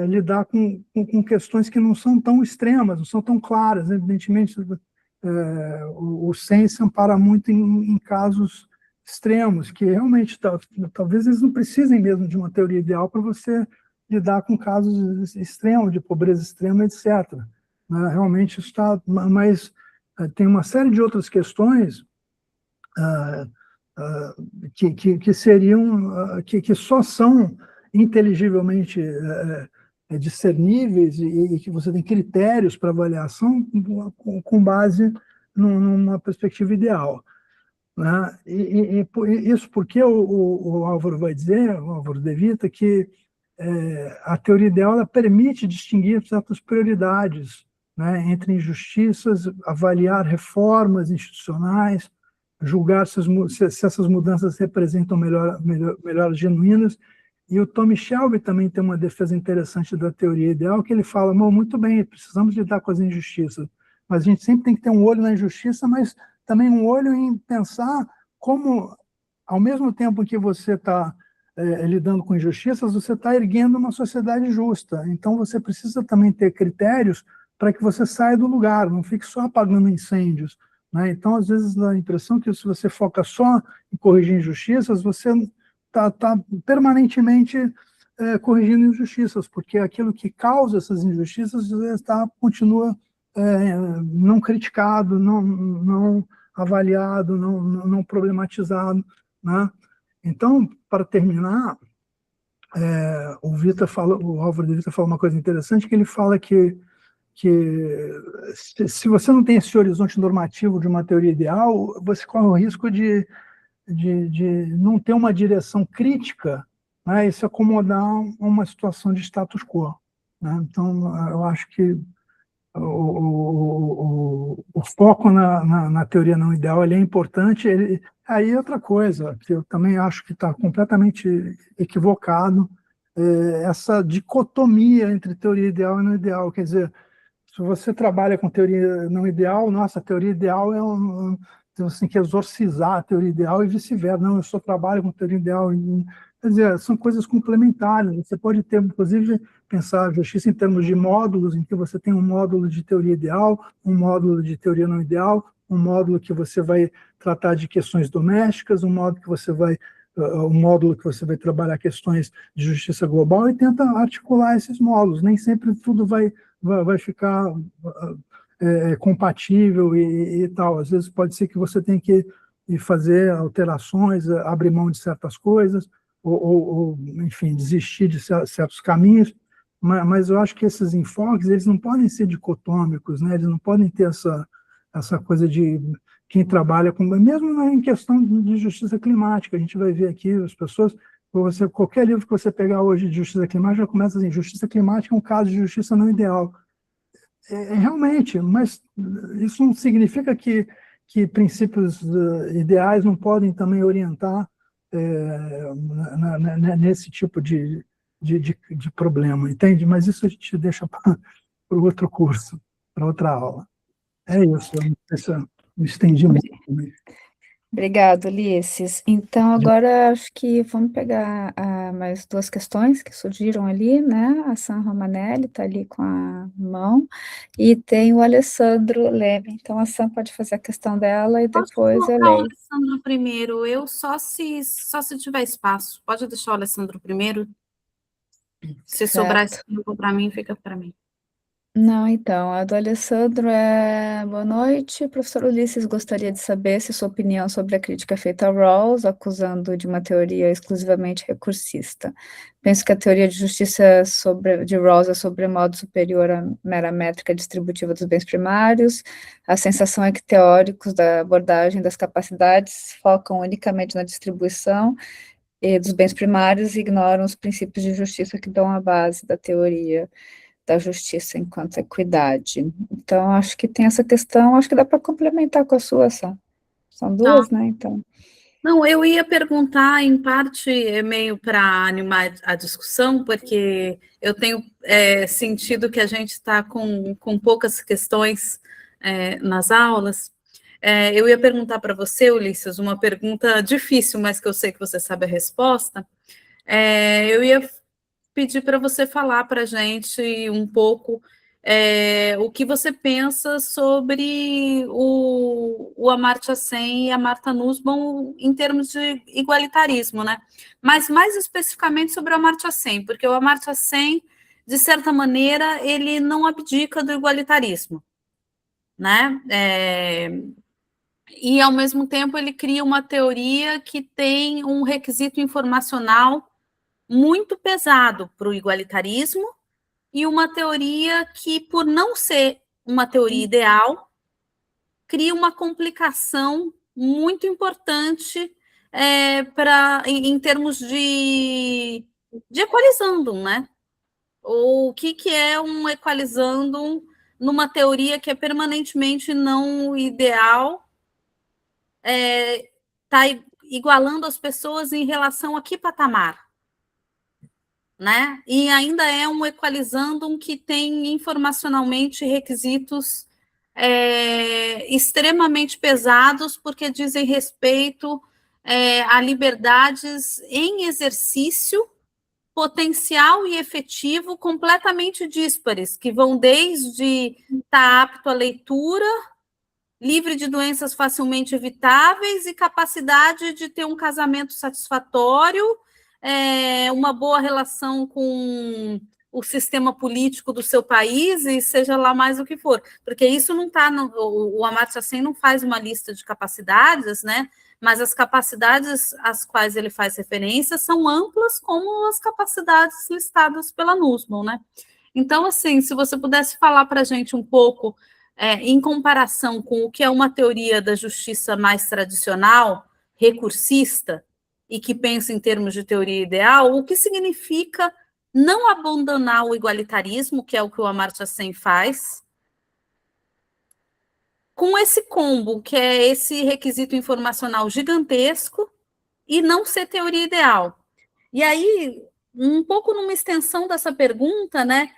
lidar com questões que não são tão extremas, não são tão claras. Evidentemente, o Sense ampara muito em casos extremos, que realmente talvez eles não precisem mesmo de uma teoria ideal para você lidar com casos extremos, de pobreza extrema, etc. Realmente está, mas tem uma série de outras questões que seriam, que só são inteligivelmente discerníveis e que você tem critérios para avaliação com base numa perspectiva ideal, né? E isso porque o Álvaro vai dizer, o Álvaro de Vita, que a teoria ideal ela permite distinguir certas prioridades, né, entre injustiças, avaliar reformas institucionais, julgar se essas mudanças representam melhoras genuínas. E o Tommy Shelby também tem uma defesa interessante da teoria ideal, que ele fala, muito bem, precisamos lidar com as injustiças, mas a gente sempre tem que ter um olho na injustiça, mas também um olho em pensar como, ao mesmo tempo que você está lidando com injustiças, você está erguendo uma sociedade justa. Então, você precisa também ter critérios para que você saia do lugar, não fique só apagando incêndios, né? Então, às vezes, dá a impressão que se você foca só em corrigir injustiças, você está permanentemente corrigindo injustiças, porque aquilo que causa essas injustiças continua não criticado, não avaliado, não problematizado, né? Então, para terminar, o Álvaro de Vita fala uma coisa interessante, que ele fala que se você não tem esse horizonte normativo de uma teoria ideal, você corre o risco de não ter uma direção crítica, né, e se acomodar a uma situação de status quo, né? Então, eu acho que o foco na teoria não ideal ele é importante. Aí outra coisa, que eu também acho que está completamente equivocado, essa dicotomia entre teoria ideal e não ideal. Quer dizer, se você trabalha com teoria não ideal, nossa, a teoria ideal você tem que exorcizar a teoria ideal e vice-versa. Não, eu só trabalho com teoria ideal. Quer dizer, são coisas complementares. Você pode ter, inclusive, pensar a justiça em termos de módulos, em que você tem um módulo de teoria ideal, um módulo de teoria não ideal, um módulo que você vai tratar de questões domésticas, um módulo que você vai trabalhar questões de justiça global, e tenta articular esses módulos. Nem sempre tudo vai ficar compatível e tal. Às vezes pode ser que você tenha que ir fazer alterações, abrir mão de certas coisas, ou enfim, desistir de certos caminhos, mas eu acho que esses enfoques, eles não podem ser dicotômicos, né? Eles não podem ter essa coisa de quem trabalha com... Mesmo em questão de justiça climática, a gente vai ver aqui as pessoas... qualquer livro que você pegar hoje de justiça climática, já começa assim, justiça climática é um caso de justiça não ideal. Realmente, mas isso não significa que princípios ideais não podem também orientar nesse tipo de problema, entende? Mas isso a gente deixa para outro curso, para outra aula. É isso, eu não sei se eu me estendi muito. Obrigado, Ulisses. Então, agora acho que vamos pegar mais duas questões que surgiram ali, né? A Sam Romanelli está ali com a mão, e tem o Alessandro Leme. Então, a Sam pode fazer a questão dela e depois eu leio. leio. O Alessandro primeiro, eu só se tiver espaço. Pode deixar o Alessandro primeiro. Se sobrar tempo para mim, fica para mim. Não, então, a do Alessandro boa noite, professor Ulisses, gostaria de saber se sua opinião sobre a crítica feita a Rawls, acusando de uma teoria exclusivamente recursista. Penso que a teoria de justiça de Rawls é sobremodo superior à mera métrica distributiva dos bens primários. A sensação é que teóricos da abordagem das capacidades focam unicamente na distribuição dos bens primários e ignoram os princípios de justiça que dão a base da teoria da justiça enquanto equidade. Então, acho que tem essa questão, acho que dá para complementar com a sua, são duas, né, então. Não, eu ia perguntar, em parte, meio para animar a discussão, porque eu tenho sentido que a gente está com poucas questões nas aulas. Eu ia perguntar para você, Ulisses, uma pergunta difícil, mas que eu sei que você sabe a resposta. Eu ia pedir para você falar para a gente um pouco o que você pensa sobre o Amartya Sen e a Martha Nussbaum em termos de igualitarismo, né? Mas mais especificamente sobre o Amartya Sen, porque o Amartya Sen, de certa maneira, ele não abdica do igualitarismo, né? E, ao mesmo tempo, ele cria uma teoria que tem um requisito informacional muito pesado para o igualitarismo, e uma teoria que, por não ser uma teoria ideal, cria uma complicação muito importante em termos de equalizandum, né? O que é um equalizandum numa teoria que é permanentemente não ideal, está igualando as pessoas em relação a que patamar? Né? E ainda é um equalizandum que tem informacionalmente requisitos extremamente pesados, porque dizem respeito a liberdades em exercício potencial e efetivo completamente díspares, que vão desde estar apto à leitura, livre de doenças facilmente evitáveis e capacidade de ter um casamento satisfatório, uma boa relação com o sistema político do seu país, e seja lá mais o que for, porque isso não está, o Amartya Sen não faz uma lista de capacidades, né? Mas as capacidades às quais ele faz referência são amplas, como as capacidades listadas pela Nussbaum, né? Então, assim, se você pudesse falar para a gente um pouco, em comparação com o que é uma teoria da justiça mais tradicional, recursista, e que pensa em termos de teoria ideal, o que significa não abandonar o igualitarismo, que é o que o Amartya Sen faz, com esse combo, que é esse requisito informacional gigantesco, e não ser teoria ideal. E aí, um pouco numa extensão dessa pergunta, né,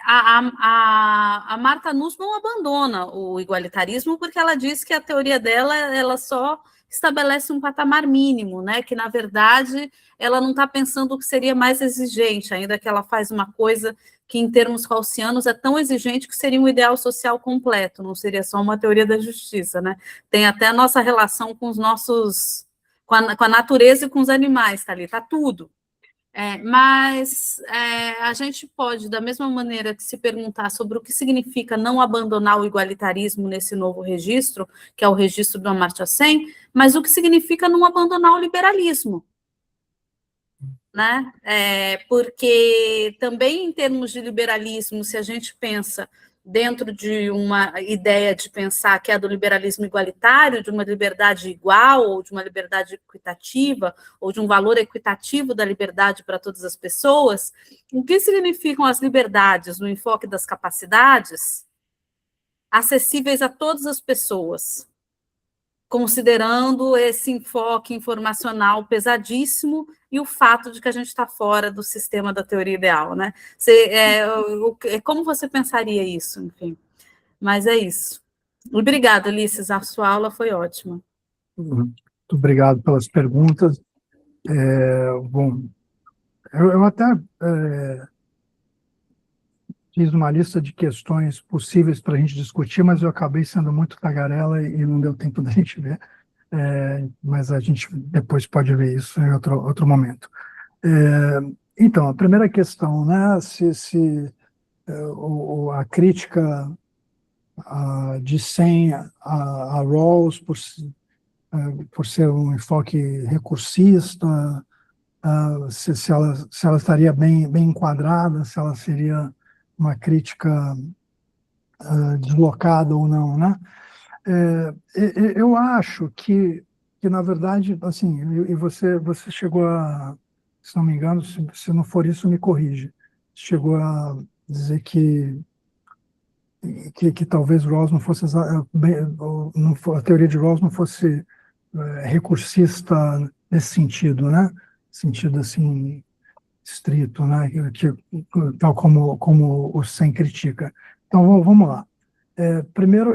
a Martha Nussbaum abandona o igualitarismo porque ela diz que a teoria dela ela só estabelece um patamar mínimo, né, que na verdade ela não está pensando o que seria mais exigente, ainda que ela faz uma coisa que em termos rawlsianos é tão exigente que seria um ideal social completo, não seria só uma teoria da justiça, né? Tem até a nossa relação com os nossos, com a natureza e com os animais, tá ali, tá tudo. Mas a gente pode, da mesma maneira que se perguntar sobre o que significa não abandonar o igualitarismo nesse novo registro, que é o registro do Amartya Sen, mas o que significa não abandonar o liberalismo, né? Porque também em termos de liberalismo, se a gente pensa dentro de uma ideia de pensar que é do liberalismo igualitário, de uma liberdade igual, ou de uma liberdade equitativa, ou de um valor equitativo da liberdade para todas as pessoas, o que significam as liberdades no enfoque das capacidades acessíveis a todas as pessoas, considerando esse enfoque informacional pesadíssimo e o fato de que a gente está fora do sistema da teoria ideal, né? Como você pensaria isso, enfim? Mas é isso. Obrigada, Ulisses, a sua aula foi ótima. Muito obrigado pelas perguntas. Bom, eu até fiz uma lista de questões possíveis para a gente discutir, mas eu acabei sendo muito tagarela e não deu tempo da gente ver. Mas a gente depois pode ver isso em outro momento. Então, a primeira questão, né, se a crítica de Sen a Rawls por ser um enfoque recursista, se ela estaria bem enquadrada, se ela seria uma crítica deslocada ou não, né? Eu acho que na verdade, assim, e você chegou a, se não me engano, se não for isso, me corrige, chegou a dizer que talvez Rawls não fosse a teoria de Rawls não fosse recursista nesse sentido, né? Sentido assim estrito, né? Tal como o Sen critica. Então vamos lá. Primeiro,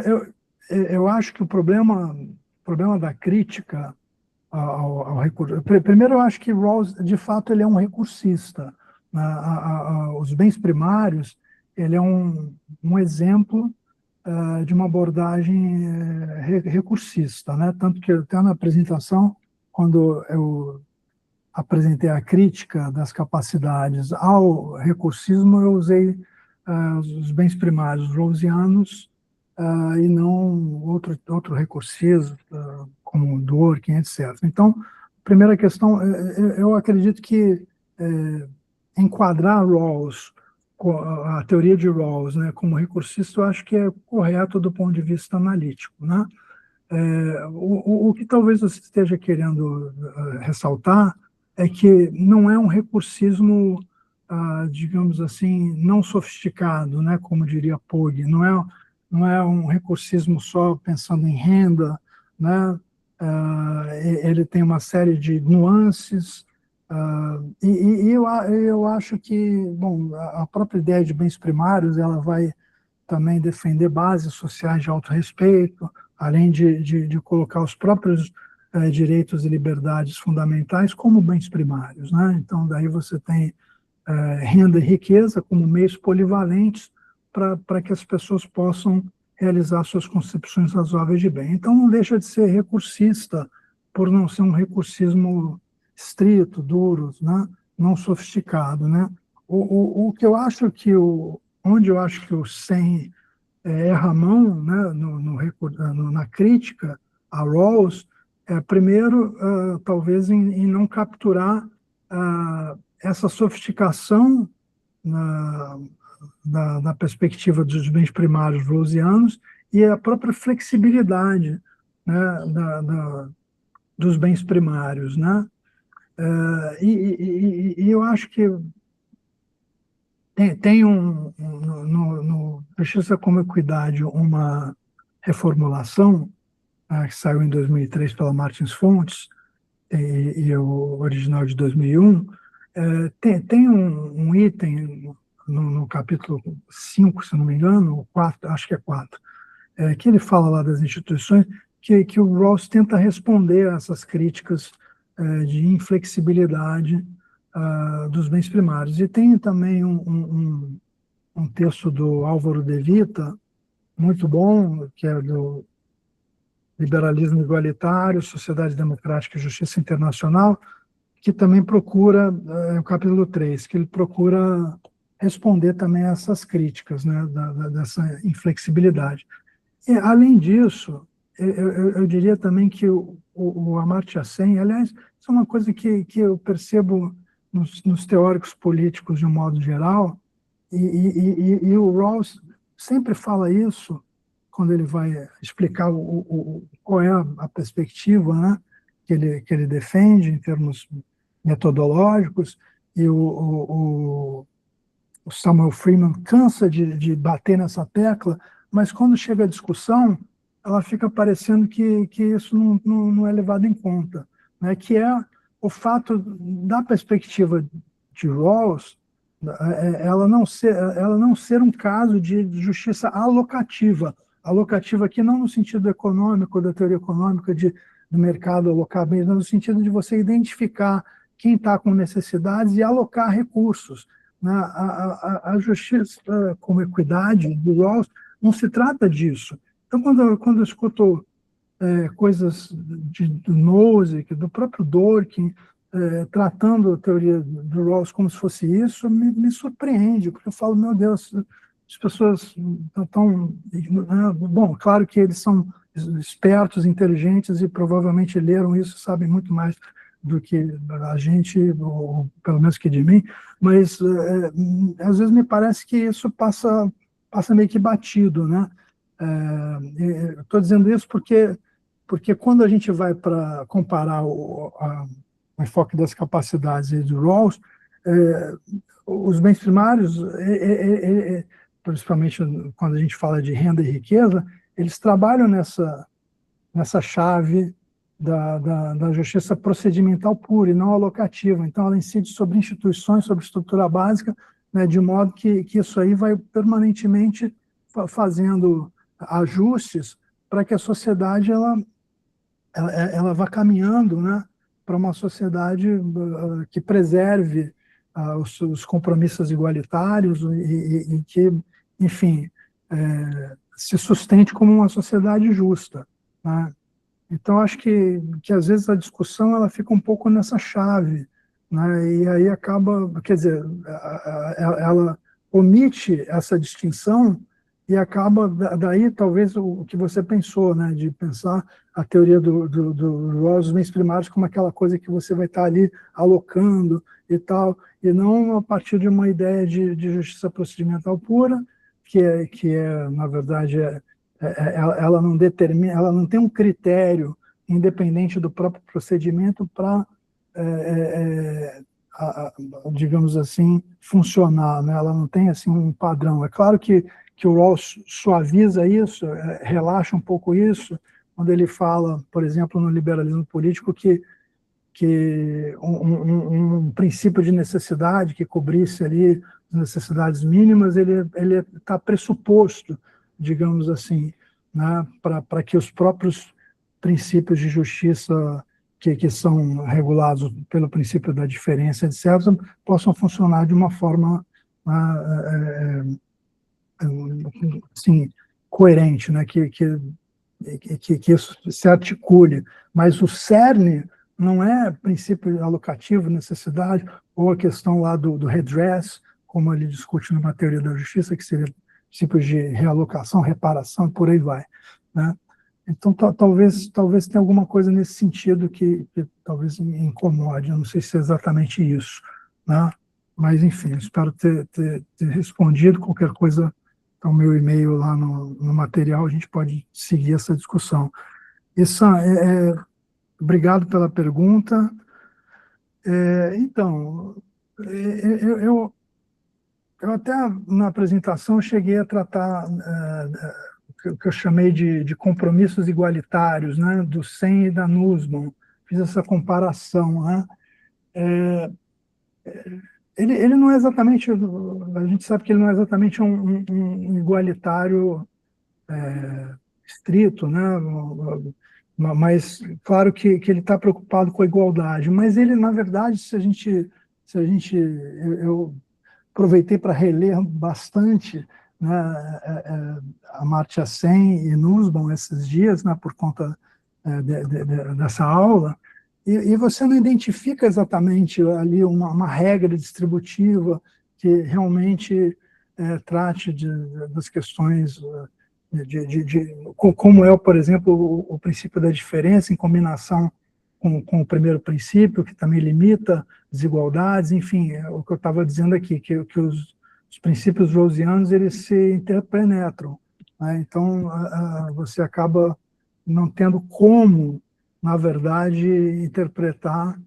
eu acho que o problema da crítica ao recurso. Primeiro, eu acho que Rawls, de fato, ele é um recursista. Os bens primários, ele é um exemplo de uma abordagem recursista, né? Tanto que até na apresentação, quando eu apresentei a crítica das capacidades ao recursismo, eu usei os bens primários rawlsianos e não outro recursismo, como Dworkin, etc. Então, primeira questão, eu acredito que enquadrar Rawls, a teoria de Rawls, né, como recursista, eu acho que é correto do ponto de vista analítico, né? O que talvez você esteja querendo ressaltar é que não é um recursismo, digamos assim, não sofisticado, né, como diria Pogge, não é um recursismo só pensando em renda, né? Ele tem uma série de nuances, e eu acho que, bom, a própria ideia de bens primários, ela vai também defender bases sociais de autorrespeito, além de colocar os próprios direitos e liberdades fundamentais como bens primários, né? Então, daí você tem renda e riqueza como meios polivalentes para que as pessoas possam realizar suas concepções razoáveis de bem. Então, não deixa de ser recursista por não ser um recursismo estrito, duro, né? Não sofisticado, né? O que eu acho que onde eu acho que o Sen erra a mão, né, na crítica a Rawls, primeiro, talvez em não capturar essa sofisticação da perspectiva dos bens primários rawlsianos e a própria flexibilidade, né, dos bens primários, né? E eu acho que tem no Justiça como Equidade uma reformulação que saiu em 2003 pela Martins Fontes e o original de 2001. Tem um item no capítulo 5, se não me engano, 4, acho que é 4, que ele fala lá das instituições, que o Rawls tenta responder a essas críticas de inflexibilidade dos bens primários. E tem também um texto do Álvaro de Vita, muito bom, que é do Liberalismo Igualitário, Sociedade Democrática e Justiça Internacional, que também procura, o capítulo 3, que ele procura responder também a essas críticas, né, dessa inflexibilidade. E, além disso, eu diria também que o Amartya Sen, aliás, isso é uma coisa que eu percebo nos teóricos políticos de um modo geral, e o Rawls sempre fala isso quando ele vai explicar qual é a perspectiva, né, que ele defende em termos metodológicos, e o Samuel Freeman cansa de bater nessa tecla, mas quando chega a discussão, ela fica parecendo que isso não é levado em conta, né? Que é o fato da perspectiva de Rawls, ela não ser um caso de justiça alocativa aqui não no sentido econômico, da teoria econômica do mercado alocar bens, mas no sentido de você identificar quem está com necessidades e alocar recursos. A justiça como equidade do Rawls não se trata disso. Então, quando eu escuto coisas do Nozick, do próprio Dworkin, tratando a teoria do Rawls como se fosse isso, me surpreende, porque eu falo, meu Deus, as pessoas estão... Bom, claro que eles são espertos, inteligentes e provavelmente leram isso, sabem muito mais do que a gente, ou pelo menos que de mim, mas às vezes me parece que isso passa meio que batido, né? Estou dizendo isso porque quando a gente vai para comparar o enfoque das capacidades do Rawls, os bens primários, principalmente quando a gente fala de renda e riqueza, eles trabalham nessa chave da justiça procedimental pura e não alocativa. Então, ela incide sobre instituições, sobre estrutura básica, né, de modo que isso aí vai permanentemente fazendo ajustes para que a sociedade ela vá caminhando, né, para uma sociedade que preserve os compromissos igualitários e que, enfim, se sustente como uma sociedade justa, né? Então, acho que às vezes a discussão ela fica um pouco nessa chave, né? E aí acaba, quer dizer, ela omite essa distinção e acaba, daí talvez o que você pensou, né? De pensar a teoria do Rawls dos bens primários como aquela coisa que você vai estar ali alocando e tal, e não a partir de uma ideia de justiça procedimental pura, que na verdade, ela não determina, ela não tem um critério independente do próprio procedimento para, digamos assim, funcionar, né? Ela não tem assim um padrão. É claro que o Rawls suaviza isso, relaxa um pouco isso, quando ele fala, por exemplo, no liberalismo político, que um princípio de necessidade que cobrisse ali as necessidades mínimas, ele está pressuposto, digamos assim, né, para que os próprios princípios de justiça que são regulados pelo princípio da diferença, etc., possam funcionar de uma forma assim, coerente, né, que isso se articule. Mas o cerne não é princípio alocativo, necessidade, ou a questão lá do redress, como ele discute numa teoria da justiça, que seria princípios de realocação, reparação, e por aí vai, né? Então, talvez tenha alguma coisa nesse sentido que talvez me incomode, eu não sei se é exatamente isso, né? Mas, enfim, espero ter respondido. Qualquer coisa, tá o meu e-mail lá no material, a gente pode seguir essa discussão. Obrigado pela pergunta. Então, eu até na apresentação cheguei a tratar o que eu chamei de compromissos igualitários, né, do Sen e da Nussbaum. Fiz essa comparação, né? Ele não é exatamente, a gente sabe que ele não é exatamente um igualitário estrito, né? Mas claro que ele está preocupado com a igualdade. Mas ele, na verdade, eu aproveitei para reler bastante, né, Amartya Sen e Nussbaum esses dias, né, por conta dessa aula, e você não identifica exatamente ali uma regra distributiva que realmente trate das questões como é, por exemplo, o princípio da diferença em combinação com o primeiro princípio, que também limita desigualdades, enfim, o que eu estava dizendo aqui, que os princípios rawlsianos, eles se interpenetram, né? Então, você acaba não tendo como, na verdade, interpretar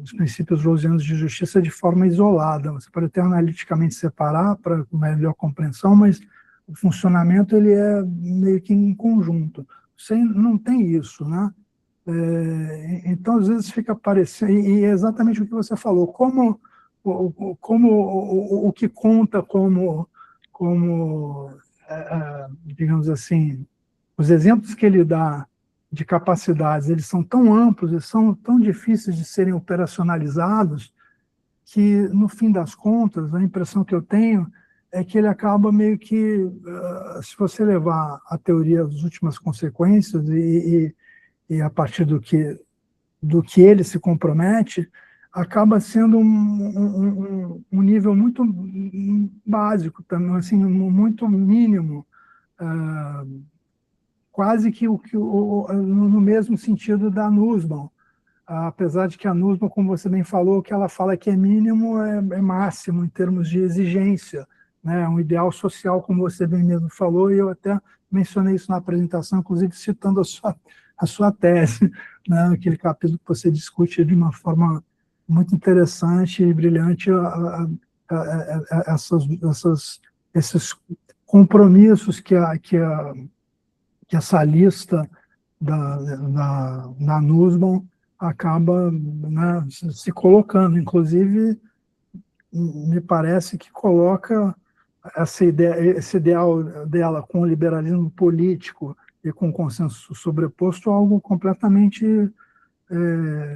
os princípios rawlsianos de justiça de forma isolada. Você pode até analiticamente separar para melhor compreensão, mas o funcionamento ele é meio que em conjunto. Você não tem isso, né? Então, às vezes fica parecendo, e é exatamente o que você falou, como o que conta digamos assim, os exemplos que ele dá de capacidades, eles são tão amplos e são tão difíceis de serem operacionalizados que, no fim das contas, a impressão que eu tenho é que ele acaba meio que, se você levar a teoria às últimas consequências e a partir do que ele se compromete, acaba sendo um nível muito básico, também, assim, muito mínimo, quase que no mesmo sentido da Nussbaum, apesar de que a Nussbaum, como você bem falou, o que ela fala que é mínimo é máximo em termos de exigência, né? Um ideal social, como você bem mesmo falou, e eu até mencionei isso na apresentação, inclusive citando a sua tese, né? Aquele capítulo que você discute de uma forma muito interessante e brilhante esses compromissos que essa lista da Nussbaum acaba, né, se colocando. Inclusive, me parece que coloca esse ideal dela com o liberalismo político e com o consenso sobreposto algo completamente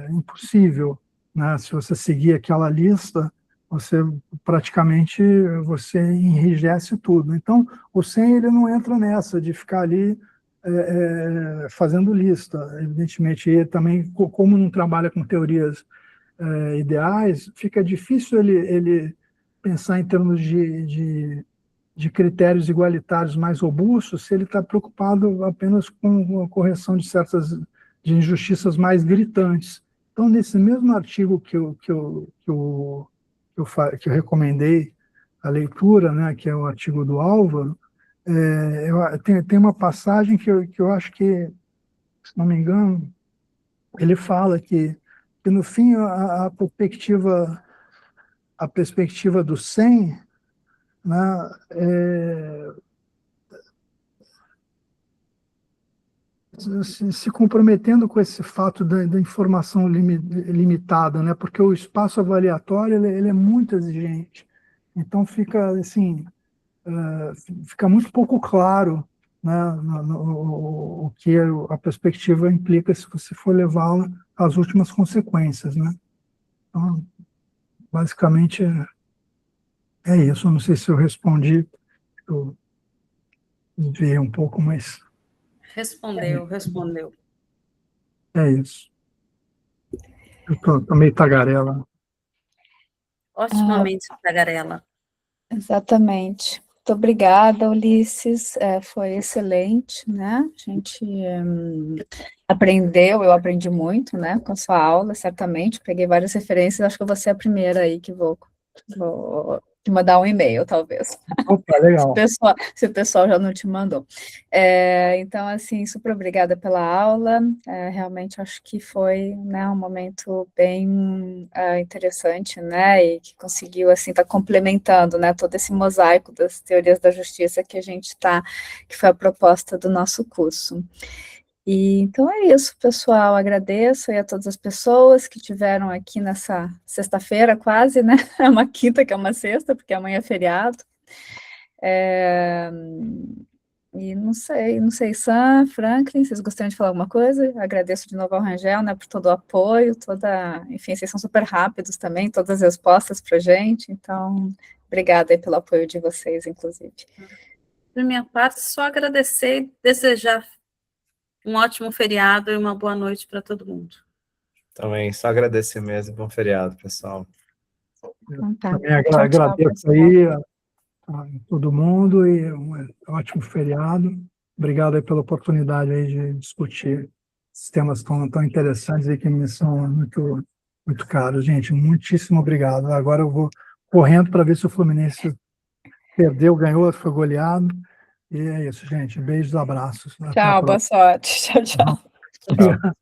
impossível, né? Se você seguir aquela lista, você praticamente enrijece tudo. Então, o SEM ele não entra nessa de ficar ali fazendo lista, evidentemente. E também, como não trabalha com teorias ideais, fica difícil ele pensar em termos de critérios igualitários mais robustos se ele está preocupado apenas com a correção de certas injustiças mais gritantes. Então, nesse mesmo artigo que eu recomendei a leitura, né, que é o artigo do Álvaro, tem uma passagem que eu acho que, se não me engano, ele fala que no fim a perspectiva do 100, né, se comprometendo com esse fato da informação limitada, né, porque o espaço avaliatório ele é muito exigente. Então fica assim, fica muito pouco claro, né, o que a perspectiva implica se você for levá-la às últimas consequências, né? Então, basicamente é isso. Eu não sei se eu respondi, eu desviei um pouco, mas Respondeu. é isso. Eu tô meio tagarela. Otimamente, tagarela. Exatamente. Muito obrigada, Ulisses. Foi excelente, né? A gente aprendeu, eu aprendi muito, né? Com a sua aula, certamente. Peguei várias referências. Acho que eu vou ser a primeira aí que vou te mandar um e-mail, talvez. Opa, legal. Se o pessoal já não te mandou. Então, assim, super obrigada pela aula. Realmente acho que foi, né, um momento bem interessante, né, e que conseguiu, assim, estar complementando, né, todo esse mosaico das teorias da justiça que que foi a proposta do nosso curso. E então é isso, pessoal. Agradeço aí a todas as pessoas que tiveram aqui nessa sexta-feira, quase, né? É uma quinta que é uma sexta, porque amanhã é feriado. E não sei, Sam, Franklin, vocês gostariam de falar alguma coisa? Agradeço de novo ao Rangel, né, por todo o apoio, enfim, vocês são super rápidos também, todas as respostas para a gente, então, obrigada aí pelo apoio de vocês, inclusive. Da minha parte, só agradecer e desejar um ótimo feriado e uma boa noite para todo mundo. Também, só agradecer mesmo. Bom feriado, pessoal. Então tá. Também Tchau, tchau, agradeço pessoal. aí a todo mundo e um ótimo feriado. Obrigado aí pela oportunidade aí de discutir esses temas tão interessantes e que me são muito caros. Gente, muitíssimo obrigado. Agora eu vou correndo para ver se o Fluminense perdeu, ganhou, foi goleado. E é isso, gente. Beijos, abraços. Até a Tchau, boa próxima. sorte. Tchau, tchau. Tchau.